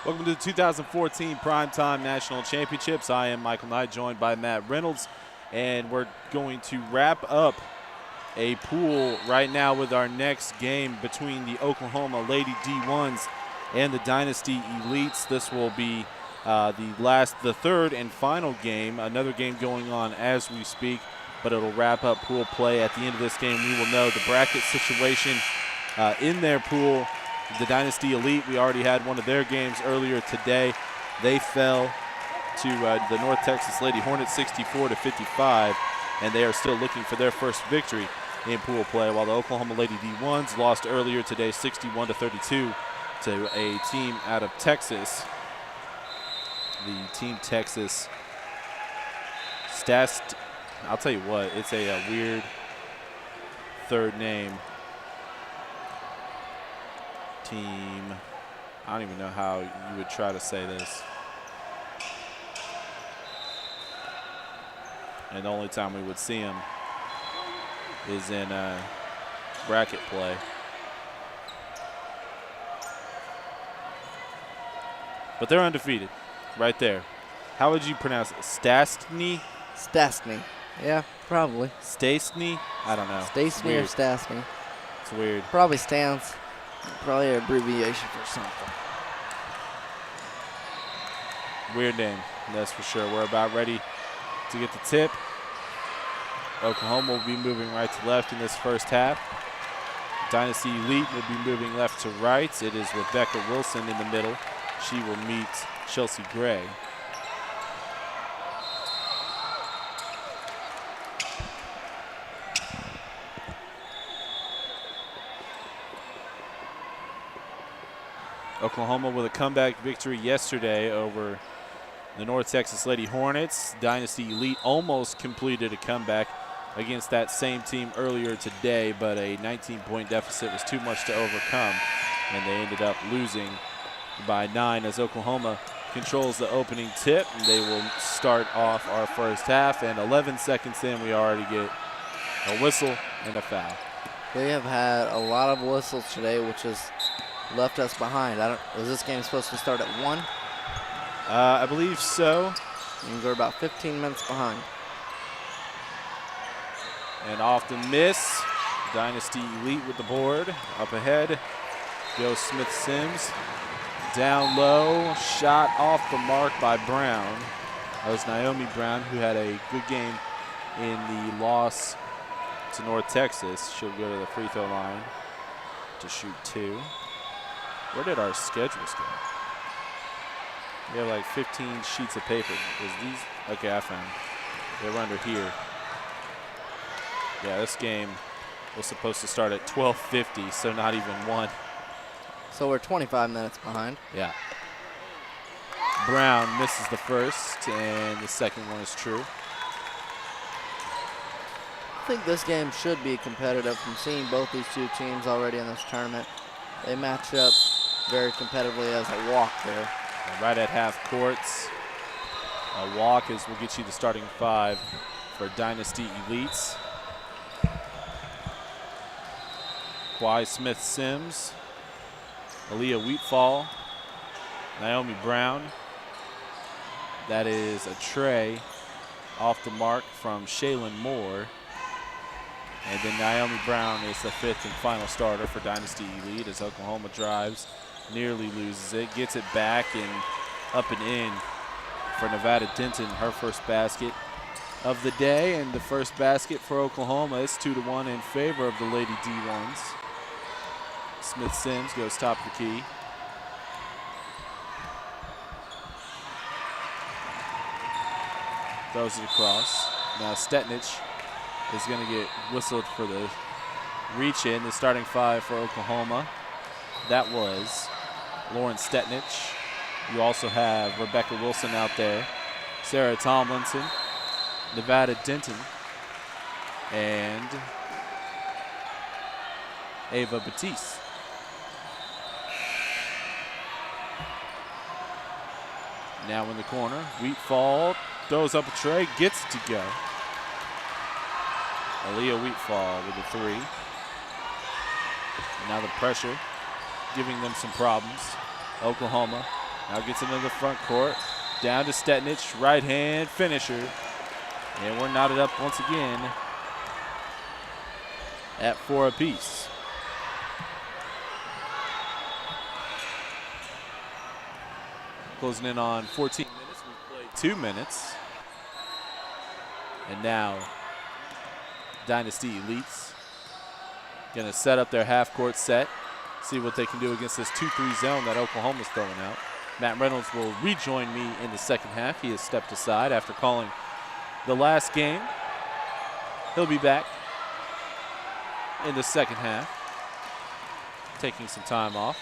Welcome to the 2014 PrimeTime National Championships. I am Michael Knight, joined by Matt Reynolds, and we're going to wrap up a pool right now with our next game between the Oklahoma Lady D1s and the Dynasty Elites. This will be the third and final game, another game going on as we speak, but it'll wrap up pool play. At the end of this game, we will know the bracket situation in their pool. The Dynasty Elite, we already had one of their games earlier today. They fell to the North Texas Lady Hornets 64-55, and they are still looking for their first victory in pool play, while the Oklahoma Lady D1s lost earlier today 61-32 to a team out of Texas. The Team Texas I'll tell you what, it's a weird third name. Team, I don't even know how you would try to say this. And the only time we would see them is in bracket play. But they're undefeated right there. How would you pronounce it? Stastny? Stastny. Yeah, probably. Stastny? I don't know. Stastny or Stastny. It's weird. Probably stands. Probably an abbreviation for something. Weird name, that's for sure. We're about ready to get the tip. Oklahoma will be moving right to left in this first half. Dynasty Elite will be moving left to right. It is Rebecca Wilson in the middle. She will meet Chelsea Gray. Oklahoma with a comeback victory yesterday over the North Texas Lady Hornets. Dynasty Elite almost completed a comeback against that same team earlier today, but a 19-point deficit was too much to overcome, and they ended up losing by 9 as Oklahoma controls the opening tip. And they will start off our first half, and 11 seconds in, we already get a whistle and a foul. We have had a lot of whistles today, which has left us behind. Was this game supposed to start at 1? I believe so. And we're about 15 minutes behind. And off the miss. Dynasty Elite with the board. Up ahead goes Smith-Sims. Down low, shot off the mark by Brown. That was Naomi Brown, who had a good game in the loss to North Texas. She'll go to the free throw line to shoot 2. Where did our schedules go? We have like 15 sheets of paper. Okay, I found them. They were under here. Yeah, this game was supposed to start at 12:50, so not even 1. So we're 25 minutes behind. Yeah. Brown misses the first, and the second one is true. I think this game should be competitive from seeing both these two teams already in this tournament. They match up very competitively as a walk there. And right at half courts, a walk will get you the starting 5 for Dynasty Elites. Kwai Smith-Sims, Aaliyah Wheatfall, Naomi Brown. That is a tray off the mark from Shaylin Moore. And then Naomi Brown is the 5th and final starter for Dynasty Elite as Oklahoma drives, nearly loses it, gets it back and up and in for Nevada Denton, her first basket of the day. And the first basket for Oklahoma is 2-1 in favor of the Lady D1s. Smith-Sims goes top of the key. Throws it across. Now Stetnich is going to get whistled for the reach in, the starting 5 for Oklahoma. That was Lauren Stetnich. You also have Rebecca Wilson out there, Sarah Tomlinson, Nevada Denton, and Ava Batiste. Now in the corner, Wheatfall throws up a tray, gets it to go. Aaliyah Wheatfall with a 3. Now the pressure giving them some problems. Oklahoma Now gets into the front court. Down to Stetnich, right hand finisher. And we're knotted up once again at 4 apiece. Closing in on 14 minutes. We've played 2 minutes. And now Dynasty Elites going to set up their half-court set, see what they can do against this 2-3 zone that Oklahoma's throwing out. Matt Reynolds will rejoin me in the second half. He has stepped aside after calling the last game. He'll be back in the second half, taking some time off.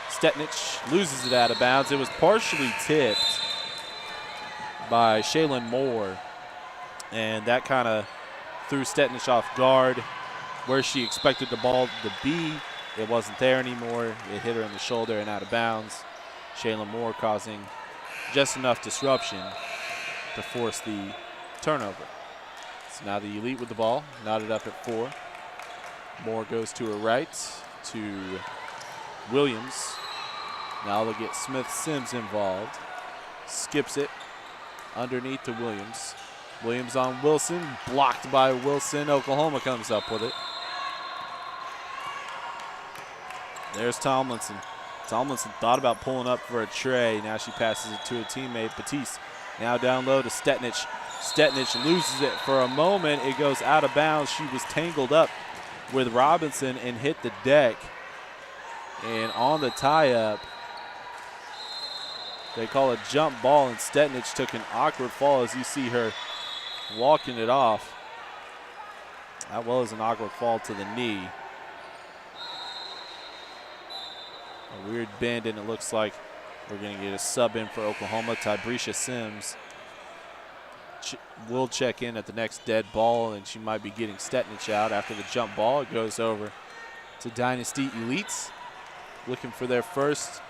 Stetnich loses it out of bounds. It was partially tipped by Shaylin Moore, and that kind of threw Stetnich off guard where she expected the ball to be. It wasn't there anymore. It hit her in the shoulder and out of bounds. Shaylin Moore causing just enough disruption to force the turnover. So now the Elite with the ball, knotted up at 4. Moore goes to her right to Williams. Now they'll get Smith-Sims involved. Skips it underneath to Williams. Williams on Wilson, blocked by Wilson. Oklahoma comes up with it. There's Tomlinson. Tomlinson thought about pulling up for a tray. Now she passes it to a teammate, Batiste. Now down low to Stetnich. Stetnich loses it for a moment. It goes out of bounds. She was tangled up with Robinson and hit the deck. And on the tie-up, they call a jump ball, and Stetnich took an awkward fall as you see her walking it off. That was an awkward fall to the knee. A weird bend, and it looks like we're going to get a sub in for Oklahoma. Tybrecia Sims will check in at the next dead ball, and she might be getting Stetnich out after the jump ball. It goes over to Dynasty Elites, looking for their first,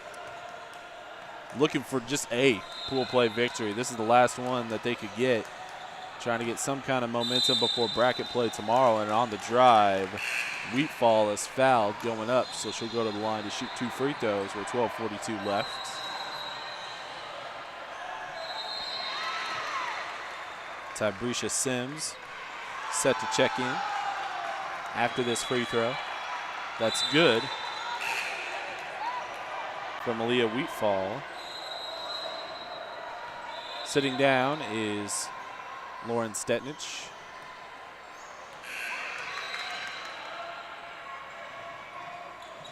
looking for just a pool play victory. This is the last one that they could get, trying to get some kind of momentum before bracket play tomorrow. And on the drive, Wheatfall is fouled going up, so she'll go to the line to shoot 2 free throws with 12:42 left. Tybrecia Sims set to check in after this free throw. That's good from Aaliyah Wheatfall. Sitting down is Lauren Stetnich.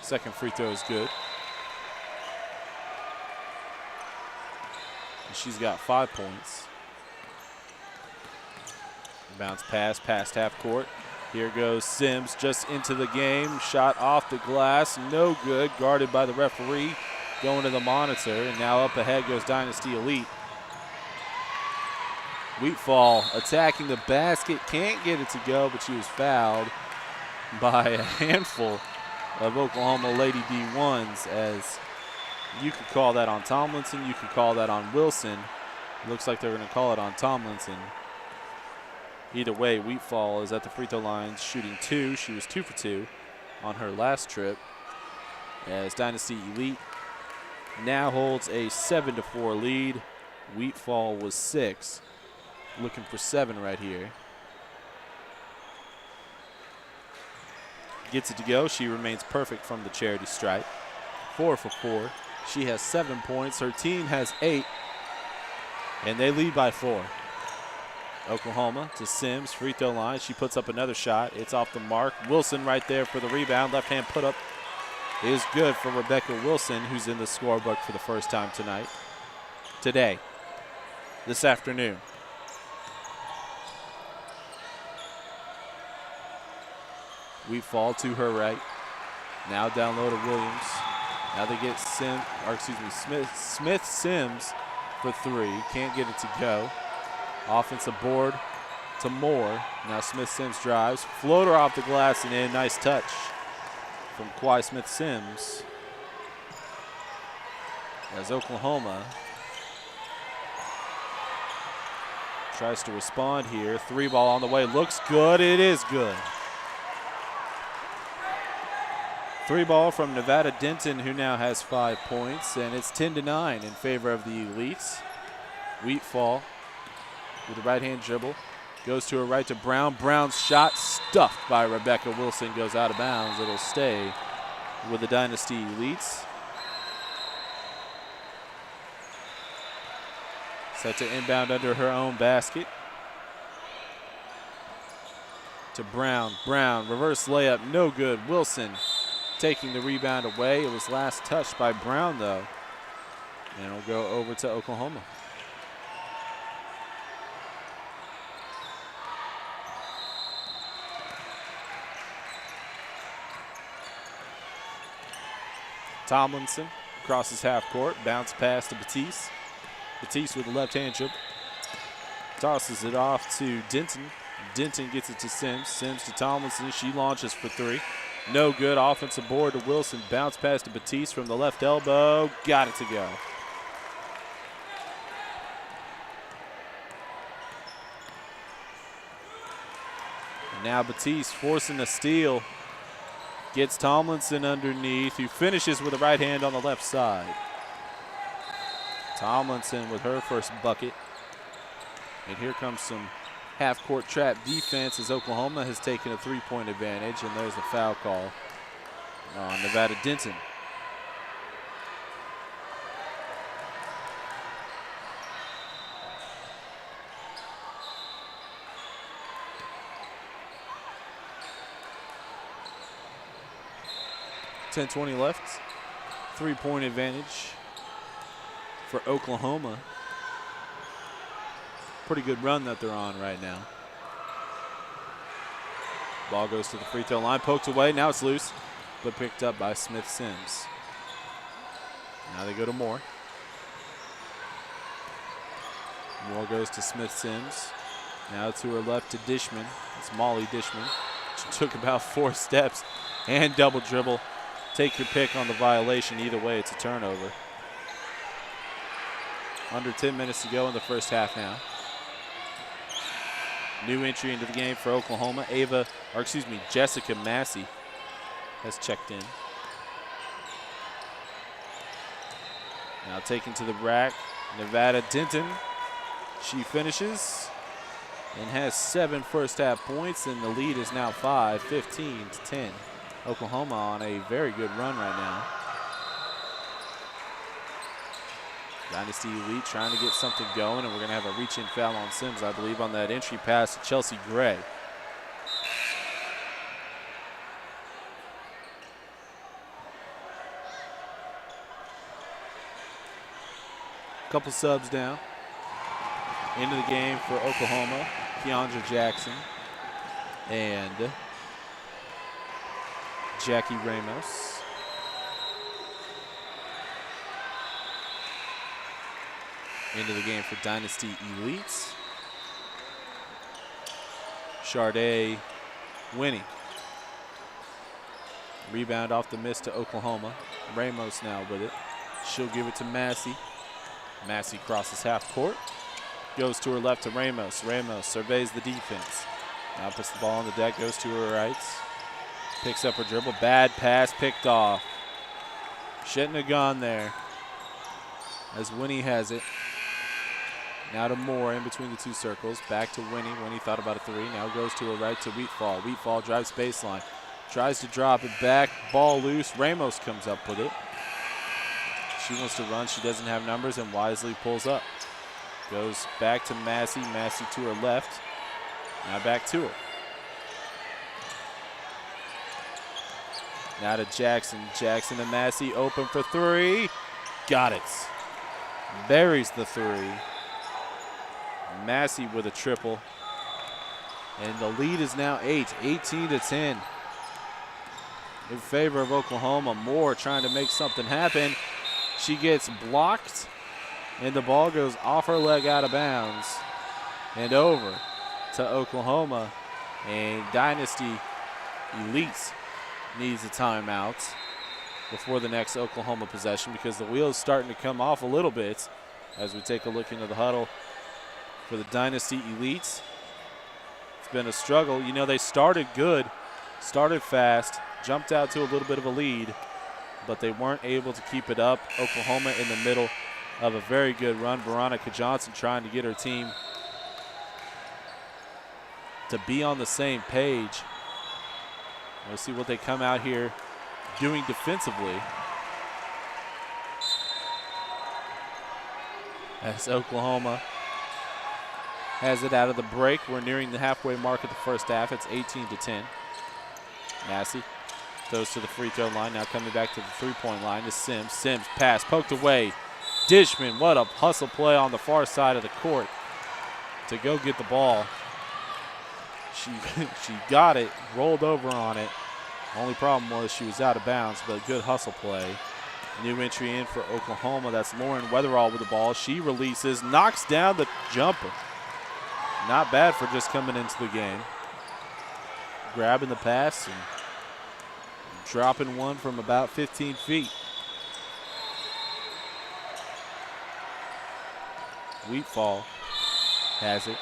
Second free throw is good. And she's got 5 points. Bounce pass past half court. Here goes Sims just into the game. Shot off the glass, no good. Guarded by the referee. Going to the monitor, and now up ahead goes Dynasty Elite. Wheatfall attacking the basket, can't get it to go, but she was fouled by a handful of Oklahoma Lady D1s, as you could call that on Tomlinson, you could call that on Wilson. It looks like they're going to call it on Tomlinson. Either way, Wheatfall is at the free throw line shooting 2. She was 2 for 2 on her last trip, as Dynasty Elite now holds a 7-4 lead. Wheatfall was 6. Looking for 7 right here. Gets it to go. She remains perfect from the charity stripe. 4 for 4. She has 7 points. Her team has 8. And they lead by 4. Oklahoma to Sims, free throw line. She puts up another shot. It's off the mark. Wilson right there for the rebound. Left hand put up is good for Rebecca Wilson, who's in the scorebook for the first time today, this afternoon. Wheatfall to her right. Now down low to Williams. Now they get Smith-Sims for 3. Can't get it to go. Offensive board to Moore. Now Smith-Sims drives. Floater off the glass and in. Nice touch from Kwai Smith-Sims. As Oklahoma tries to respond here. 3 ball on the way. Looks good. It is good. Three ball from Nevada Denton, who now has 5 points, and it's 10-9 in favor of the Elites. Wheatfall with the right-hand dribble. Goes to her right to Brown. Brown's shot stuffed by Rebecca Wilson, goes out of bounds. It'll stay with the Dynasty Elites. Set to inbound under her own basket. To Brown. Brown, reverse layup, no good. Wilson taking the rebound away. It was last touched by Brown, though. And it'll go over to Oklahoma. Tomlinson crosses half court, bounce pass to Batiste. Batiste with the left-hand dribble. Tosses it off to Denton. Denton gets it to Sims. Sims to Tomlinson. She launches for three. No good. Offensive board to Wilson. Bounce pass to Batiste from the left elbow. Got it to go. And now Batiste forcing a steal. Gets Tomlinson underneath, who finishes with a right hand on the left side. Tomlinson with her first bucket. And here comes some half-court trap defense as Oklahoma has taken a three-point advantage, and there's a foul call on Nevada Denton. .20 left. Three-point advantage for Oklahoma. Pretty good run that they're on right now. Ball goes to the free throw line, poked away. Now it's loose, but picked up by Smith Sims. Now they go to Moore. Moore goes to Smith Sims. Now to her left to Dishman. It's Molly Dishman. She took about 4 steps and double dribble. Take your pick on the violation. Either way, it's a turnover. Under 10 minutes to go in the first half now. New entry into the game for Oklahoma. Jessica Massey has checked in. Now taken to the rack, Nevada Denton. She finishes and has 7 first half points, and the lead is now 5, 15-10. Oklahoma on a very good run right now. Dynasty Elite trying to get something going, and we're going to have a reach-in foul on Sims, I believe, on that entry pass to Chelsea Gray. Couple subs down. Into the game for Oklahoma, Keandra Jackson and Jackie Ramos. Into the game for Dynasty Elites, Sharday Winnie. Rebound off the miss to Oklahoma. Ramos now with it. She'll give it to Massey. Massey crosses half court. Goes to her left to Ramos. Ramos surveys the defense. Now puts the ball on the deck, goes to her right. Picks up her dribble. Bad pass picked off. Shouldn't have gone there, as Winnie has it. Now to Moore in between the two circles. Back to Winnie. Winnie thought about a three. Now goes to her right to Wheatfall. Wheatfall drives baseline. Tries to drop it back. Ball loose. Ramos comes up with it. She wants to run. She doesn't have numbers and wisely pulls up. Goes back to Massey. Massey to her left. Now back to her. Now to Jackson. Jackson and Massey open for three. Got it. Buries the three. Massey with a triple. And the lead is now 18-10 in favor of Oklahoma. Moore trying to make something happen. She gets blocked, and the ball goes off her leg out of bounds and over to Oklahoma. And Dynasty Elites needs a timeout before the next Oklahoma possession, because the wheel's starting to come off a little bit as we take a look into the huddle for the Dynasty Elites. It's been a struggle. You know, they started good, started fast, jumped out to a little bit of a lead, but they weren't able to keep it up. Oklahoma in the middle of a very good run. Veronica Johnson trying to get her team to be on the same page. We'll see what they come out here doing defensively. As Oklahoma has it out of the break. We're nearing the halfway mark of the first half. It's 18-10. Massey throws to the free throw line. Now coming back to the three-point line to Sims. Sims pass poked away. Dishman, what a hustle play on the far side of the court to go get the ball. She got it, rolled over on it. Only problem was she was out of bounds, but a good hustle play. New entry in for Oklahoma. That's Lauren Weatherall with the ball. She releases, knocks down the jumper. Not bad for just coming into the game. Grabbing the pass and dropping one from about 15 feet. Wheatfall has it.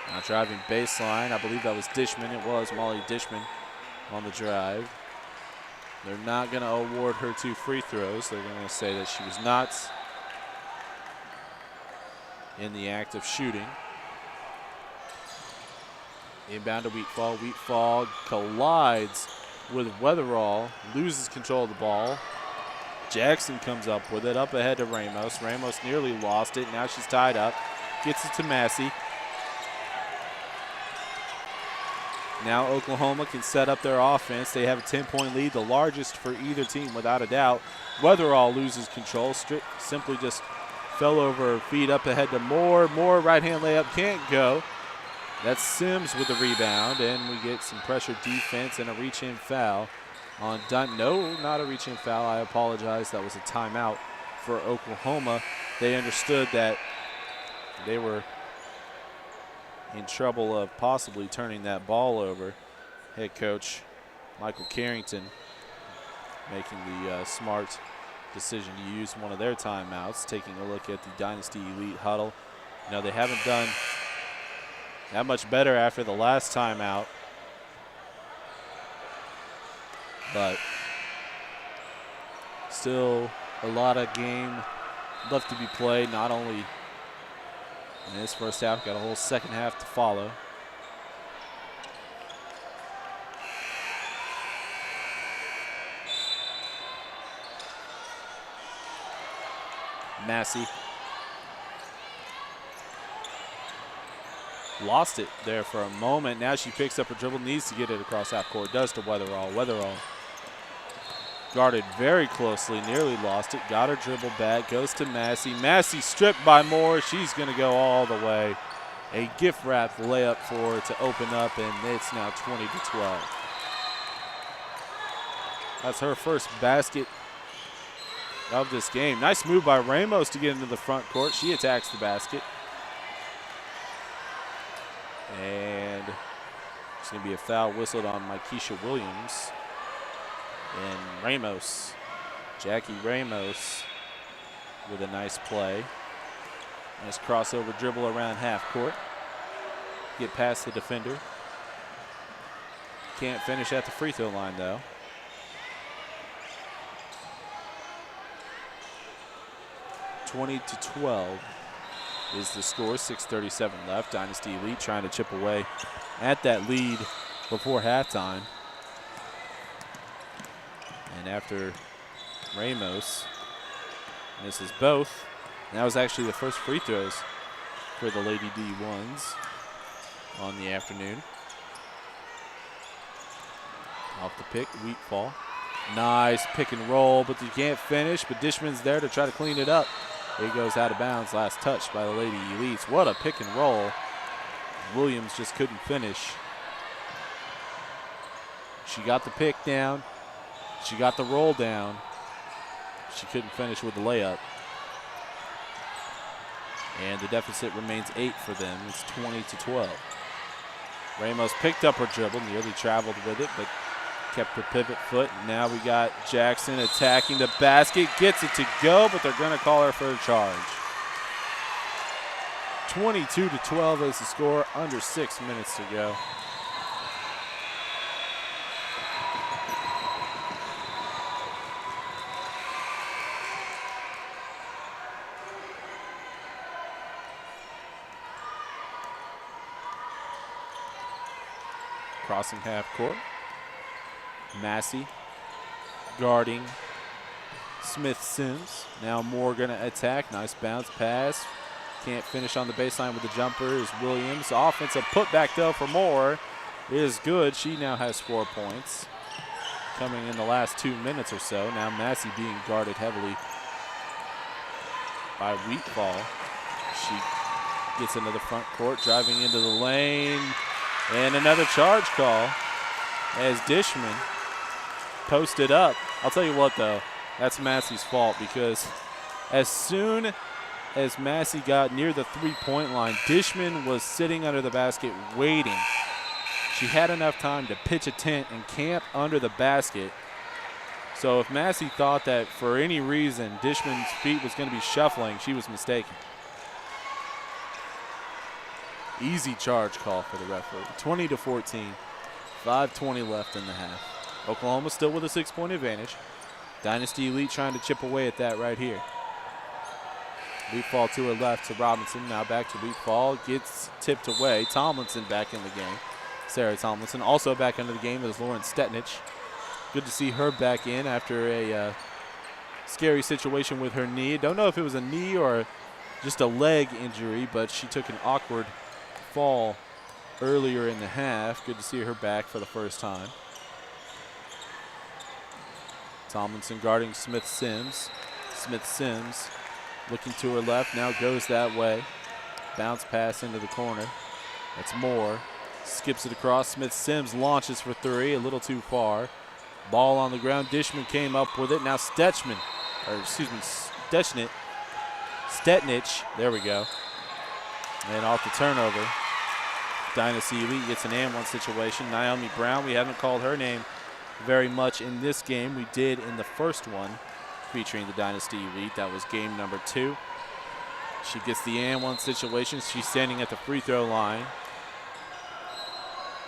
Now driving baseline. I believe that was Dishman. It was Molly Dishman on the drive. They're not going to award her 2 free throws. They're going to say that she was not in the act of shooting. Inbound to Wheatfall. Wheatfall collides with Weatherall, loses control of the ball. Jackson comes up with it, up ahead to Ramos. Ramos nearly lost it. Now she's tied up. Gets it to Massey. Now Oklahoma can set up their offense. They have a 10-point lead, the largest for either team without a doubt. Weatherall loses control. Simply just fell over her feet, up ahead to Moore. Moore right-hand layup can't go. That's Sims with the rebound, and we get some pressure defense and a reach-in foul on Dunn. No, not a reach-in foul. I apologize. That was a timeout for Oklahoma. They understood that they were in trouble of possibly turning that ball over. Head coach Michael Carrington making the smart decision to use one of their timeouts, taking a look at the Dynasty Elite huddle. You know, they haven't done that much better after the last timeout, but still a lot of game left to be played, not only in this first half, got a whole second half to follow. Massey lost it there for a moment. Now she picks up her dribble, needs to get it across half court, does to Weatherall. Weatherall guarded very closely, nearly lost it, got her dribble back, goes to Massey. Massey stripped by Moore. She's going to go all the way. A gift wrap layup for her to open up, and it's now 20-12. That's her first basket of this game. Nice move by Ramos to get into the front court. She attacks the basket. And it's going to be a foul whistled on Mykesha Williams. And Ramos, Jackie Ramos with a nice play. Nice crossover dribble around half court. Get past the defender. Can't finish at the free throw line though. (20-12) is the score. 6:37 left. Dynasty Elite trying to chip away at that lead before halftime. And after Ramos misses both, that was actually the first free throws for the Lady D1s on the afternoon. Off the pick, Wheatfall. Nice pick and roll, but you can't finish, but Dishman's there to try to clean it up. It goes out of bounds, last touch by the Lady Elites. What a pick and roll. Williams just couldn't finish. She got the pick down. She got the roll down. She couldn't finish with the layup. And the deficit remains 8 for them. It's 20-12. Ramos picked up her dribble, nearly traveled with it, but kept her pivot foot. Now we got Jackson attacking the basket, gets it to go, but they're going to call her for a charge. 22-12 is the score, under 6 minutes to go. crossing half court. Massey guarding Smith-Sims. Now Moore going to attack. Nice bounce pass. Can't finish on the baseline with the jumper is Williams. Offensive putback though for Moore is good. She now has 4 points coming in the last 2 minutes or so. Now Massey being guarded heavily by Wheatfall. She gets into the front court, driving into the lane, and another charge call as Dishman posted up. I'll tell you what though, that's Massey's fault, because as soon as Massey got near the three-point line, Dishman was sitting under the basket waiting. She had enough time to pitch a tent and camp under the basket. So if Massey thought that for any reason Dishman's feet was going to be shuffling, she was mistaken. Easy charge call for the referee. 20-14, 5:20 left in the half. Oklahoma still with a 6-point advantage. Dynasty Elite trying to chip away at that right here. Wheatfall to her left to Robinson. Now back to Wheatfall. Gets tipped away. Tomlinson back in the game. Sarah Tomlinson also back into the game is Lauren Stetnich. Good to see her back in after a scary situation with her knee. Don't know if it was a knee or just a leg injury, but she took an awkward fall earlier in the half. Good to see her back for the first time. Tomlinson guarding Smith-Sims. Smith-Sims looking to her left, now goes that way. Bounce pass into the corner. That's Moore. Skips it across. Smith-Sims launches for three, a little too far. Ball on the ground. Dishman came up with it. Now Stetnich, there we go. And off the turnover, Dynasty Elite gets an and one situation. Naomi Brown, we haven't called her name very much in this game. We did in the first one featuring the Dynasty Elite. That was game number 2. She gets the and one situation. She's standing at the free throw line.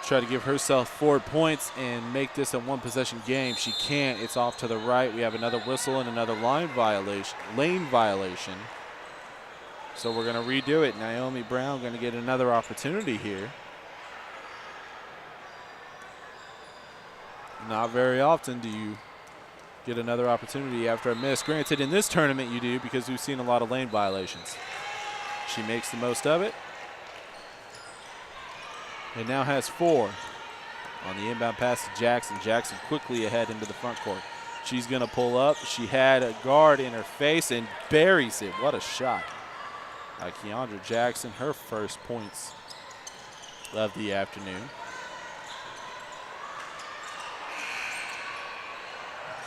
Try to give herself 4 points and make this a one-possession game. She can't. It's off to the right. We have another whistle and another lane violation. So we're going to redo it. Naomi Brown going to get another opportunity here. Not very often do you get another opportunity after a miss. Granted, in this tournament you do, because we've seen a lot of lane violations. She makes the most of it. And now has 4 on the inbound pass to Jackson. Jackson quickly ahead into the front court. She's going to pull up. She had a guard in her face and buries it. What a shot by Keandra Jackson. Her first points of the afternoon.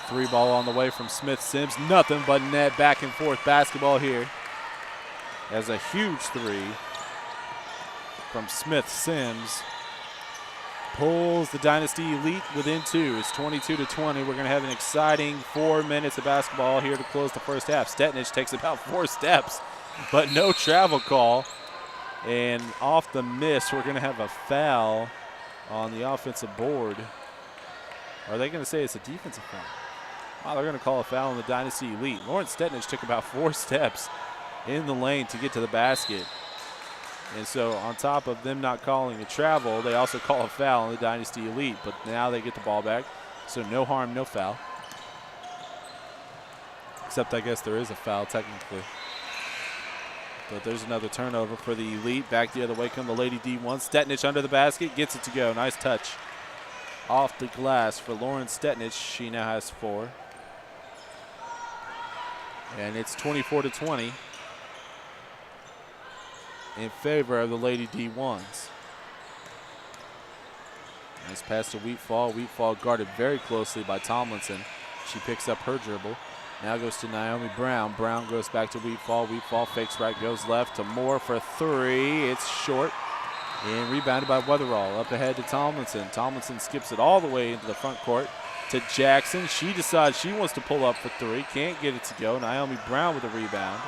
3 ball on the way from Smith-Sims. Nothing but net, back and forth basketball here. As a huge 3 from Smith-Sims pulls the Dynasty Elite within 2. It's 22-20. We're going to have an exciting 4 minutes of basketball here to close the first half. Stetnich takes about 4 steps, but no travel call. And off the miss, we're going to have a foul on the offensive board. Are they going to say it's a defensive foul? Wow, they're going to call a foul on the Dynasty Elite. Lauren Stetnich took about 4 steps in the lane to get to the basket. And so on top of them not calling a travel, they also call a foul on the Dynasty Elite. But now they get the ball back, so no harm, no foul. Except I guess there is a foul technically. But there's another turnover for the Elite. Back the other way come the Lady D1. Stetnich under the basket, gets it to go. Nice touch off the glass for Lauren Stetnich. She now has 4. And it's 24-20. In favor of the Lady D1s. Nice pass to Wheatfall. Wheatfall guarded very closely by Tomlinson. She picks up her dribble. Now goes to Naomi Brown. Brown goes back to Wheatfall. Wheatfall fakes right, goes left to Moore for 3. It's short. And rebounded by Weatherall. Up ahead to Tomlinson. Tomlinson skips it all the way into the front court to Jackson. She decides she wants to pull up for 3. Can't get it to go. Naomi Brown with a rebound.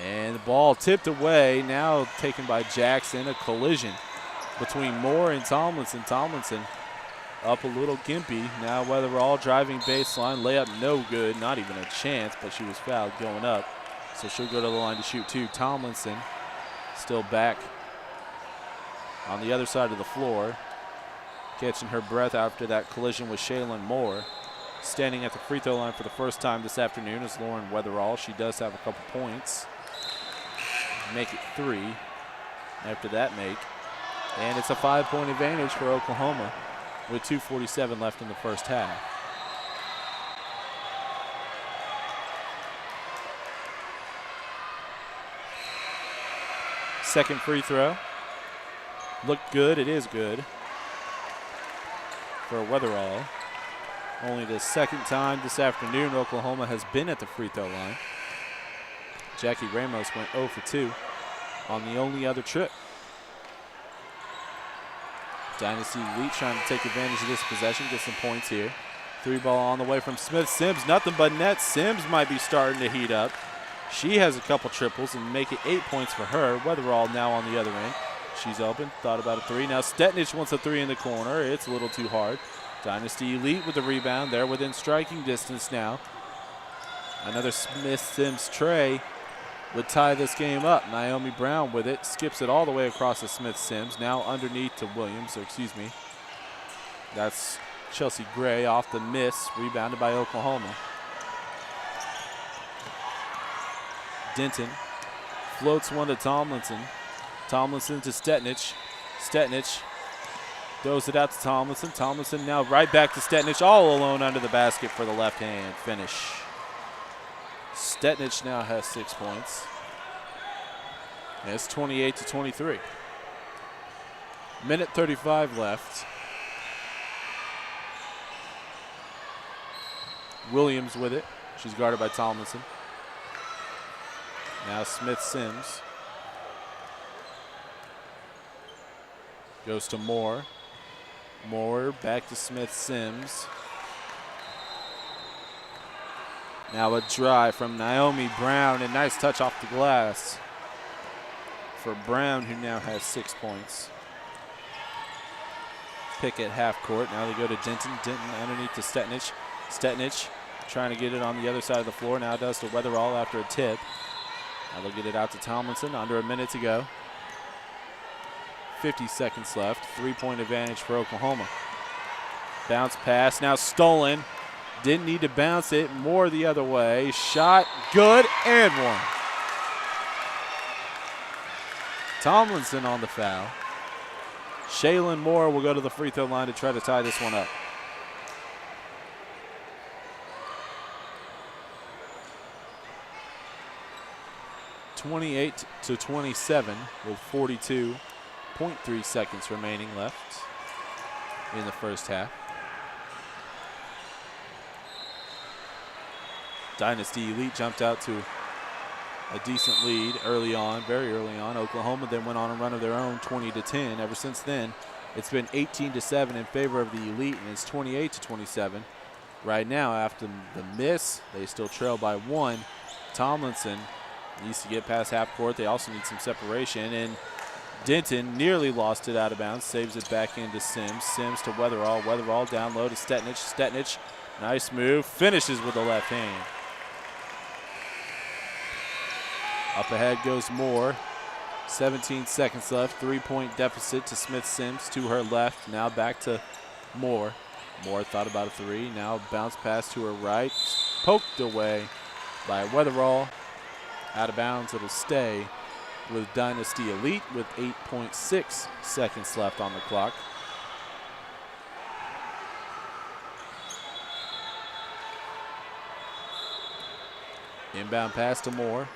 And the ball tipped away, now taken by Jackson. A collision between Moore and Tomlinson. Tomlinson up a little gimpy. Now Weatherall driving baseline. Layup no good, not even a chance, but she was fouled going up. So she'll go to the line to shoot 2. Tomlinson still back on the other side of the floor, catching her breath after that collision with Shaylin Moore. Standing at the free throw line for the first time this afternoon is Lauren Weatherall. She does have a couple points. Make it 3 after that make. And it's a 5-point advantage for Oklahoma with 2:47 left in the first half. Second free throw. Looked good. It is good for Weatherall. Only the second time this afternoon Oklahoma has been at the free throw line. Jackie Ramos went 0 for 2 on the only other trip. Dynasty Elite trying to take advantage of this possession, get some points here. 3 ball on the way from Smith. Sims, nothing but net. Sims might be starting to heat up. She has a couple triples and make it 8 points for her. Weatherall now on the other end. She's open, thought about a 3. Now Stetnich wants a 3 in the corner. It's a little too hard. Dynasty Elite with the rebound. They're within striking distance now. Another Smith-Sims tray would tie this game up. Naomi Brown with it. Skips it all the way across to Smith-Sims. Now underneath to Williams, or excuse me. That's Chelsea Gray off the miss. Rebounded by Oklahoma. Denton floats one to Tomlinson. Tomlinson to Stetnich. Stetnich throws it out to Tomlinson. Tomlinson now right back to Stetnich, all alone under the basket for the left hand finish. Stetnich now has 6 points. And it's 28-23. Minute 35 left. Williams with it. She's guarded by Tomlinson. Now Smith-Sims. Goes to Moore. Moore back to Smith-Sims. Now a drive from Naomi Brown. A nice touch off the glass for Brown, who now has 6 points. Pick at half court. Now they go to Denton. Denton underneath to Stetnich. Stetnich trying to get it on the other side of the floor. Now does to Weatherall after a tip. Now they'll get it out to Tomlinson. Under a minute to go. 50 seconds left. 3-point advantage for Oklahoma. Bounce pass. Now stolen. Didn't need to bounce it. More the other way. Shot. Good. And one. Tomlinson on the foul. Shaylin Moore will go to the free throw line to try to tie this one up. (28-27) with 42.3 seconds remaining left in the first half. Dynasty Elite jumped out to a decent lead early on, very early on. Oklahoma then went on a run of their own, 20-10. Ever since then, it's been 18-7 in favor of the Elite, and it's 28-27. Right now, after the miss, they still trail by 1. Tomlinson needs to get past half court. They also need some separation, and Denton nearly lost it out of bounds, saves it back into Sims. Sims to Weatherall. Weatherall down low to Stetnich. Stetnich, nice move, finishes with the left hand. Up ahead goes Moore. 17 seconds left. 3-point deficit to Smith-Sims to her left. Now back to Moore. Moore thought about a 3. Now bounce pass to her right. Poked away by Weatherall. Out of bounds. It'll stay with Dynasty Elite with 8.6 seconds left on the clock. Inbound pass to Moore.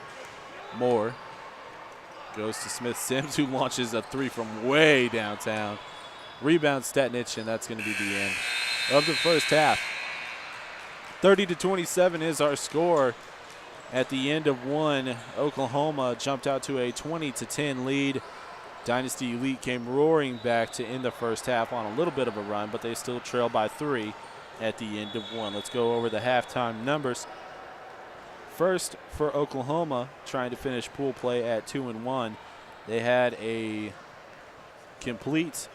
Moore goes to Smith-Sims, who launches a 3 from way downtown. Rebound Stetnich, and that's going to be the end of the first half. 30-27 is our score. At the end of one, Oklahoma jumped out to a 20-10 lead. Dynasty Elite came roaring back to end the first half on a little bit of a run, but they still trail by 3 at the end of one. Let's go over the halftime numbers. First, for Oklahoma, trying to finish pool play at 2-1, they had a complete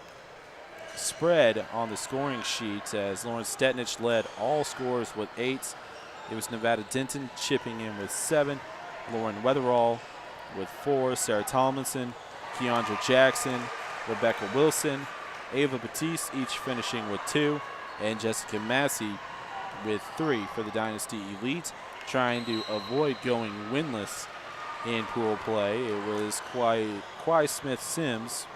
spread on the scoring sheet as Lawrence Stetnich led all scorers with 8. It was Nevada Denton chipping in with 7, Lauren Weatherall with 4, Sarah Tomlinson, Keandra Jackson, Rebecca Wilson, Ava Batiste, each finishing with 2, and Jessica Massey with 3 for the Dynasty Elite, trying to avoid going winless in pool play. It was Quai Smith-Sims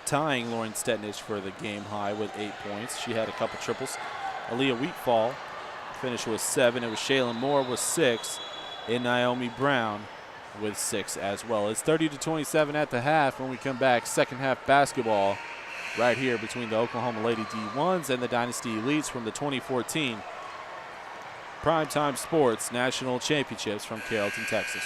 tying Lauren Stetnich for the game high with 8 points. She had a couple triples. Aaliyah Wheatfall finished with 7. It was Shaylin Moore with 6, and Naomi Brown with 6 as well. It's 30-27 at the half. When we come back, second half basketball right here between the Oklahoma Lady D1s and the Dynasty Elites from the 2014 Primetime Sports National Championships from Carrollton, Texas.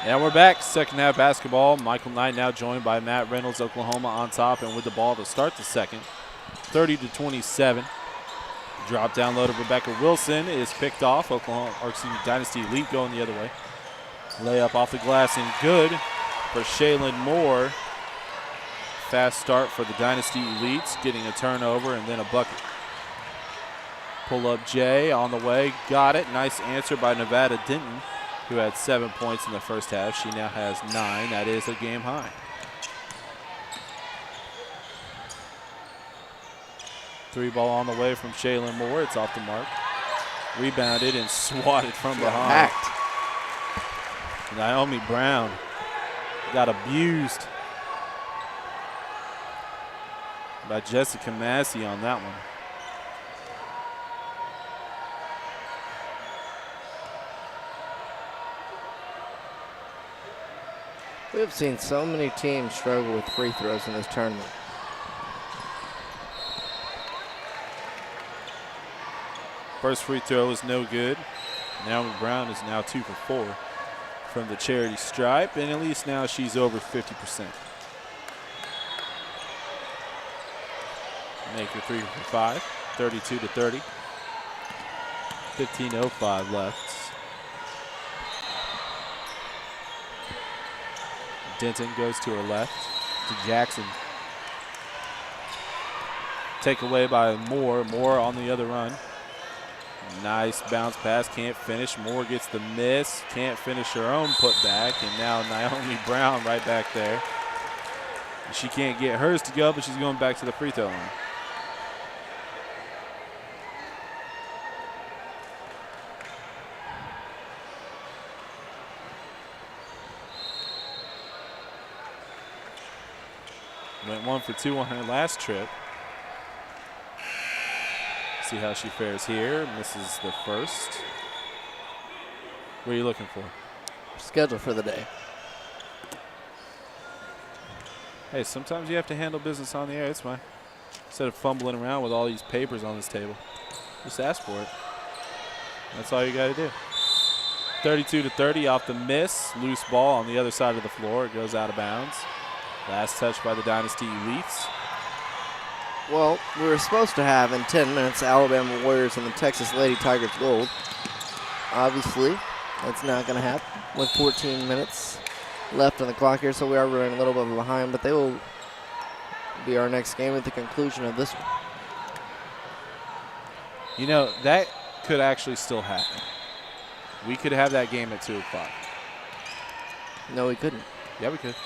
And we're back, second half basketball. Michael Knight now joined by Matt Reynolds, Oklahoma on top and with the ball to start the second. 30-27. Drop down low to Rebecca Wilson is picked off. Dynasty Elite going the other way. Layup off the glass and good for Shaylin Moore. Fast start for the Dynasty Elites, getting a turnover and then a bucket. Pull up Jay on the way, got it. Nice answer by Nevada Denton. who had 7 points in the first half. She now has 9. That is a game high. Three ball on the way from Shaylin Moore. It's off the mark. Rebounded and swatted from behind. Naomi Brown got abused by Jessica Massey on that one. We have seen so many teams struggle with free throws in this tournament. First free throw is no good. Naomi Brown is now 2 for 4 from the charity stripe, and at least now she's over 50%. Make her 3 for 5, 32-30. 15:05 left. Denton goes to her left to Jackson. Take away by Moore. Moore on the other run. Nice bounce pass, can't finish. Moore gets the miss, can't finish her own putback, and now Naomi Brown right back there. She can't get hers to go, but she's going back to the free throw line. Went 1 for 2 on her last trip. See how she fares here. Misses the first. What are you looking for? Schedule for the day. Hey, sometimes you have to handle business on the air. It's fine. Instead of fumbling around with all these papers on this table, just ask for it. That's all you got to do. 32-30 off the miss. Loose ball on the other side of the floor. It goes out of bounds. Last touch by the Dynasty Elites. Well, we were supposed to have in 10 minutes Alabama Warriors and the Texas Lady Tigers Gold. Obviously, that's not going to happen with 14 minutes left on the clock here, so we are running a little bit behind, but they will be our next game at the conclusion of this one. You know, that could actually still happen. We could have that game at 2 o'clock. No, we couldn't. Yeah, we could.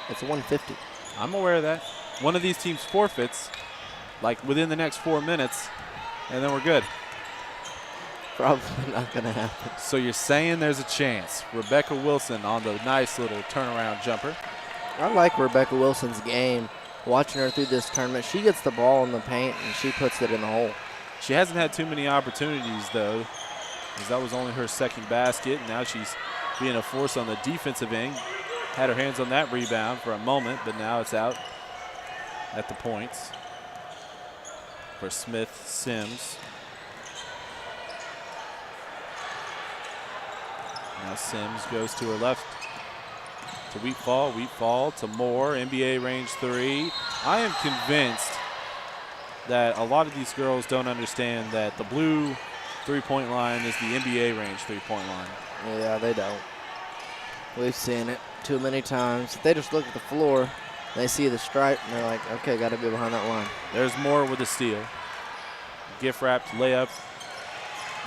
It's 150. I'm aware of that. One of these teams forfeits, like within the next 4 minutes, and then we're good. Probably not going to happen. So you're saying there's a chance. Rebecca Wilson on the nice little turnaround jumper. I like Rebecca Wilson's game. Watching her through this tournament, she gets the ball in the paint and she puts it in the hole. She hasn't had too many opportunities, though, because that was only her second basket. Now she's being a force on the defensive end. Had her hands on that rebound for a moment, but now it's out at the points for Smith Sims. Now Sims goes to her left to Wheatfall to Moore, NBA range 3. I am convinced that a lot of these girls don't understand that the blue three-point line is the NBA range three-point line. Yeah, they don't. We've seen it too many times. If they just look at the floor, they see the stripe, and they're like, okay, got to be behind that line. There's Moore with a steal. Gift-wrapped layup,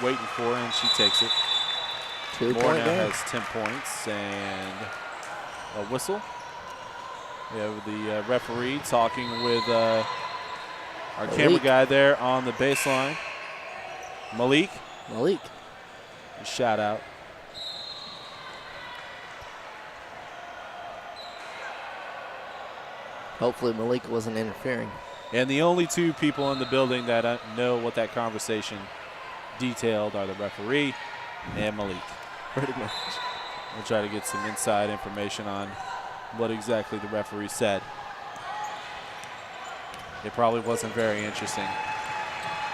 waiting for her, and she takes it. Moore now has 10 points and a whistle. We have the referee talking with our camera guy there on the baseline. Malik. Shout out. Hopefully Malik wasn't interfering. And the only two people in the building that know what that conversation detailed are the referee and Malik. Pretty much. We'll try to get some inside information on what exactly the referee said. It probably wasn't very interesting.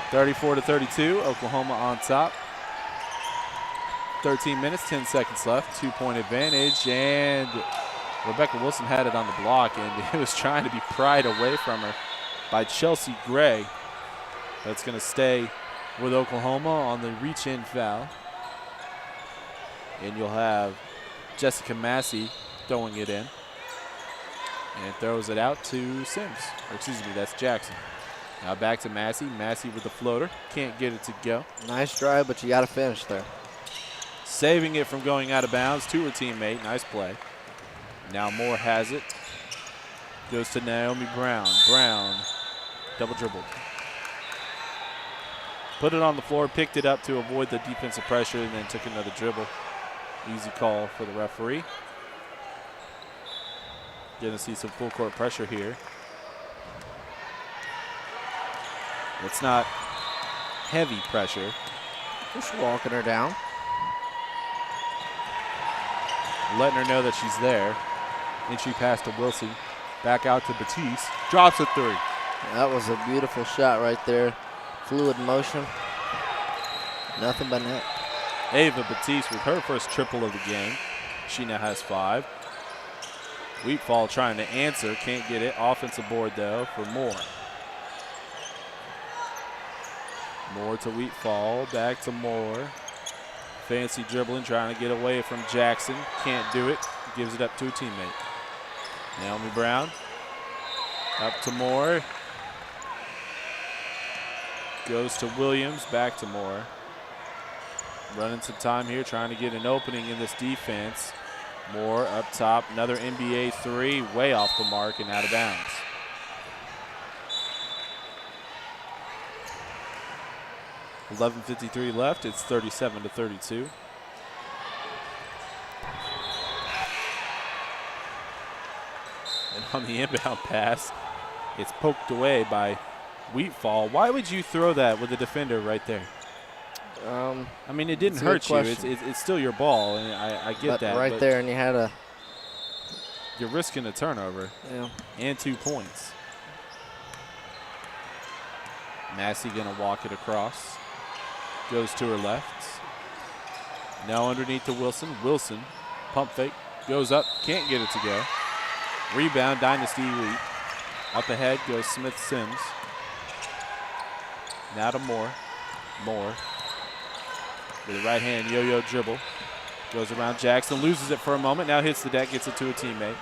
34-32, Oklahoma on top. 13 minutes, 10 seconds left, 2-point advantage, and Rebecca Wilson had it on the block, and it was trying to be pried away from her by Chelsea Gray. That's going to stay with Oklahoma on the reach-in foul. And you'll have Jessica Massey throwing it in. And throws it out to Sims. Or excuse me, that's Jackson. Now back to Massey. Massey with the floater. Can't get it to go. Nice drive, but you got to finish there. saving it from going out of bounds to her teammate. Nice play. Now Moore has it. Goes to Naomi Brown. Brown, double dribbled. Put it on the floor, picked it up to avoid the defensive pressure, and then took another dribble. Easy call for the referee. Gonna see some full court pressure here. It's not heavy pressure. Just walking her down. Letting her know that she's there. Entry pass to Wilson. Back out to Batiste. Drops a three. That was a beautiful shot right there. Fluid motion. Nothing but net. Ava Batiste with her first triple of the game. She now has 5. Wheatfall trying to answer. Can't get it. Offensive board, though, for Moore. Moore to Wheatfall. Back to Moore. Fancy dribbling, trying to get away from Jackson. Can't do it. Gives it up to a teammate. Naomi Brown. Up to Moore. Goes to Williams. Back to Moore. Running some time here, trying to get an opening in this defense. Moore up top. Another NBA 3. Way off the mark and out of bounds. $11:53 left. It's 37-32. And on the inbound pass, it's poked away by Wheatfall. Why would you throw that with a defender right there? I mean, it didn't hurt you. It's still your ball, and I get that. Right there, and you had a... You're risking a turnover. Yeah. And 2 points. Massey going to walk it across. Goes to her left. Now underneath to Wilson. Wilson, pump fake, goes up, can't get it to go. Rebound, Dynasty Elite. Up ahead goes Smith-Sims. Now to Moore. Moore with a right hand yo-yo dribble. Goes around Jackson, loses it for a moment, now hits the deck, gets it to a teammate.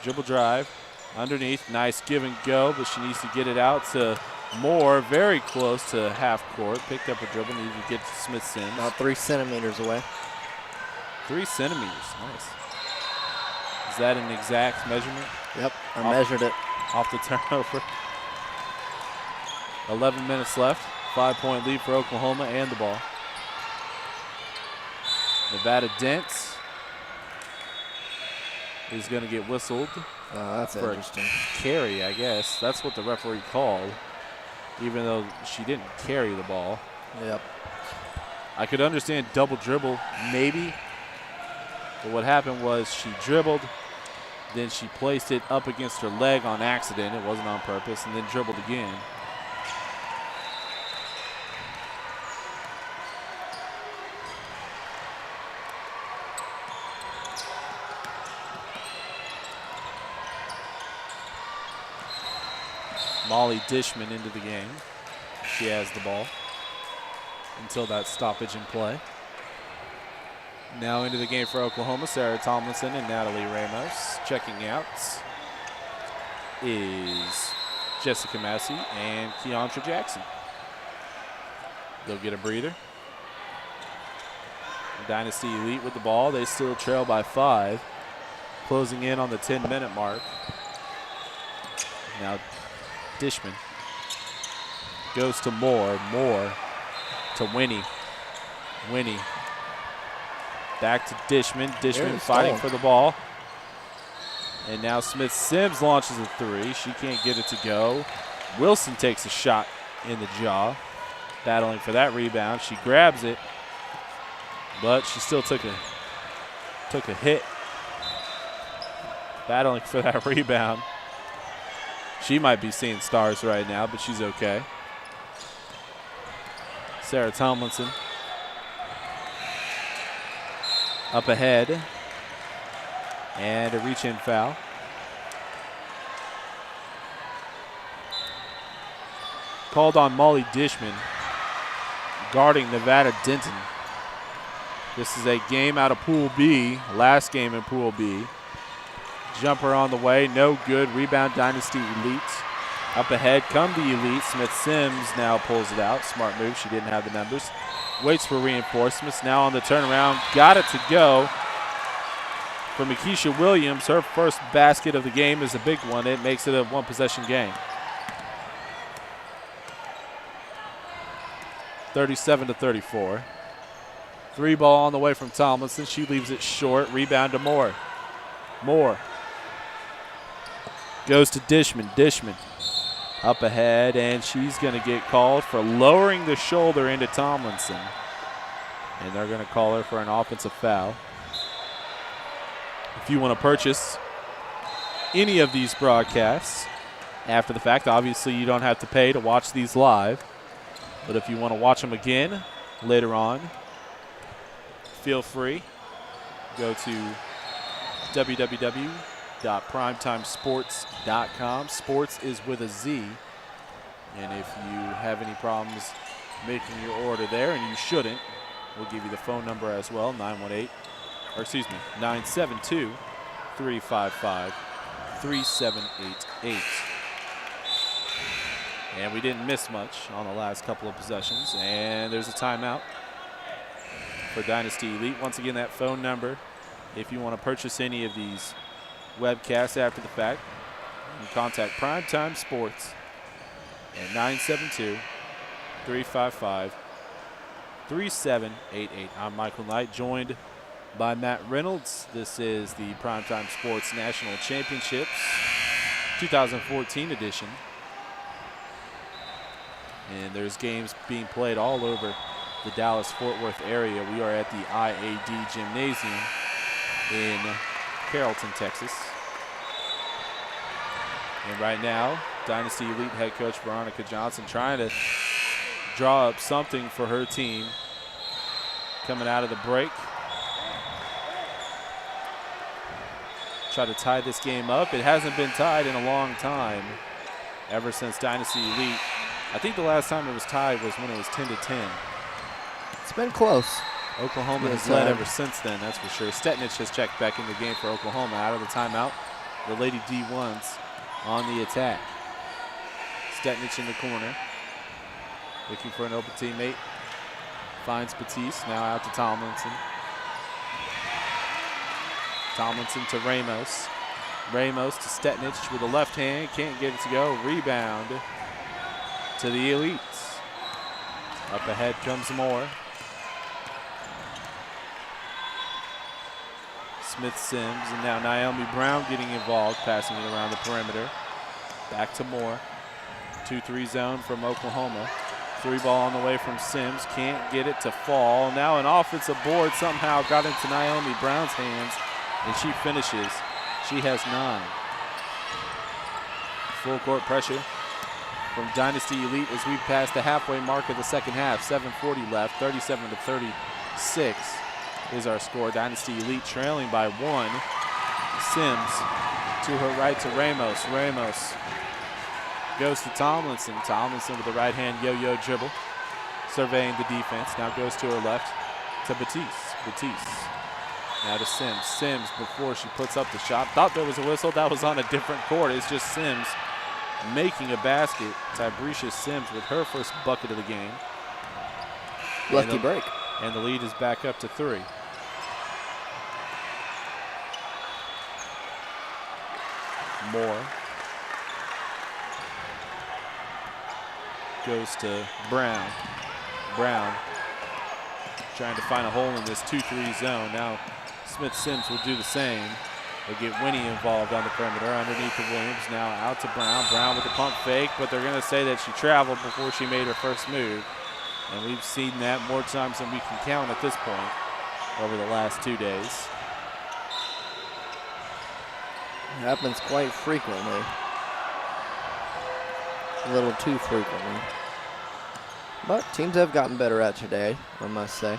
Dribble drive, underneath, nice give and go, but she needs to get it out to Moore, very close to half court. Picked up a dribble, needed to get to Smith-Sims. About 3 centimeters away. 3 centimeters, nice. Is that an exact measurement? Yep, I measured it. Off the turnover. 11 minutes left. 5-point lead for Oklahoma and the ball. Nevada Dents is going to get whistled. That's for interesting. A carry, I guess. That's what the referee called, even though she didn't carry the ball. Yep. I could understand double dribble, maybe. But what happened was she dribbled, then she placed it up against her leg on accident. It wasn't on purpose, and then dribbled again. Molly Dishman into the game. She has the ball until that stoppage in play. Now into the game for Oklahoma, Sarah Tomlinson and Natalie Ramos. Checking out is Jessica Massey and Keontra Jackson. They'll get a breather. Dynasty Elite with the ball. They still trail by 5. Closing in on the 10-minute mark. Now Dishman goes to Moore. Moore to Winnie. Winnie back to Dishman. Dishman fighting for the ball. And now Smith-Sims launches a 3. She can't get it to go. Wilson takes a shot in the jaw. Battling for that rebound. She grabs it, but she still took a hit. Battling for that rebound. She might be seeing stars right now, but she's okay. Sarah Tomlinson up ahead. And a reach-in foul. Called on Molly Dishman, guarding Nevada Denton. This is a game out of Pool B, last game in Pool B. Jumper on the way, no good. Rebound, Dynasty Elite. Up ahead come the Elite. Smith-Sims now pulls it out. Smart move, she didn't have the numbers. waits for reinforcements. Now on the turnaround, got it to go for Makisha Williams. Her first basket of the game is a big one. It makes it a one-possession game. 37-34. Three ball on the way from Tomlinson. She leaves it short. Rebound to Moore. Moore goes to Dishman. Dishman up ahead, and she's going to get called for lowering the shoulder into Tomlinson. And they're going to call her for an offensive foul. If you want to purchase any of these broadcasts after the fact, obviously you don't have to pay to watch these live. But if you want to watch them again later on, feel free. Go to www.primetimesports.com. Sports is with a Z. And if you have any problems making your order there, and you shouldn't, we'll give you the phone number as well, 972-355-3788. And we didn't miss much on the last couple of possessions. And there's a timeout for Dynasty Elite. Once again, that phone number, if you want to purchase any of these webcasts after the fact, you can contact PrimeTime Sports at 972-355-3788. I'm Michael Knight, joined by Matt Reynolds. This is the PrimeTime Sports National Championships 2014 edition. And there's games being played all over the Dallas-Fort Worth area. We are at the IAD Gymnasium in Carrollton, Texas. And right now, Dynasty Elite head coach Veronica Johnson trying to draw up something for her team coming out of the break. Try to tie this game up. It hasn't been tied in a long time, ever since Dynasty Elite. I think the last time it was tied was when it was 10-10. It's been close. Oklahoma has led ever since then, that's for sure. Stetnich has checked back in the game for Oklahoma out of the timeout. The Lady D1s on the attack. Stetnich in the corner, looking for an open teammate. Finds Batiste, now out to Tomlinson. Tomlinson to Ramos. Ramos to Stetnich with a left hand, can't get it to go. Rebound to the Elites. Up ahead comes Moore. Smith Sims, and now Naomi Brown getting involved, passing it around the perimeter. Back to Moore. 2-3 zone from Oklahoma. Three ball on the way from Sims, can't get it to fall. Now an offensive board somehow got into Naomi Brown's hands, and she finishes. She has 9. Full court pressure from Dynasty Elite as we pass the halfway mark of the second half. 7:40 left, 37-36 is our score. Dynasty Elite trailing by 1. Sims to her right to Ramos. Ramos goes to Tomlinson. Tomlinson with the right hand yo-yo dribble, surveying the defense. Now goes to her left to Batiste. Batiste now to Sims. Sims, before she puts up the shot, thought there was a whistle. That was on a different court. It's just Sims making a basket. Tybrecia Sims with her first bucket of the game. Lucky break. And the lead is back up to 3. Moore goes to Brown. Brown trying to find a hole in this 2-3 zone. Now Smith Sims will do the same. They'll get Winnie involved on the perimeter underneath the Williams. Now out to Brown. Brown with the pump fake, but they're going to say that she traveled before she made her first move. And we've seen that more times than we can count at this point over the last 2 days. It happens quite frequently. A little too frequently. But teams have gotten better at today, I must say.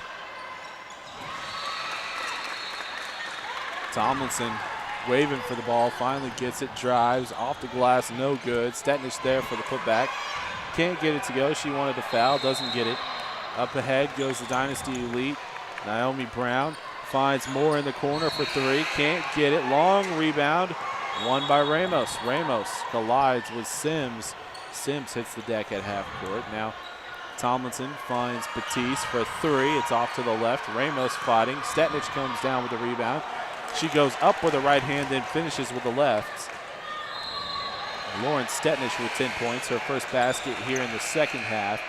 Tomlinson waving for the ball, finally gets it, drives off the glass, no good. Stetnich there for the putback. Can't get it to go. She wanted to foul, doesn't get it. Up ahead goes the Dynasty Elite. Naomi Brown finds Moore in the corner for 3. Can't get it. Long rebound. Won by Ramos. Ramos collides with Sims. Sims hits the deck at half court. Now Tomlinson finds Batiste for 3. It's off to the left. Ramos fighting. Stetnich comes down with the rebound. She goes up with the right hand, then finishes with the left. Lauren Stetnich with 10 points, her first basket here in the second half.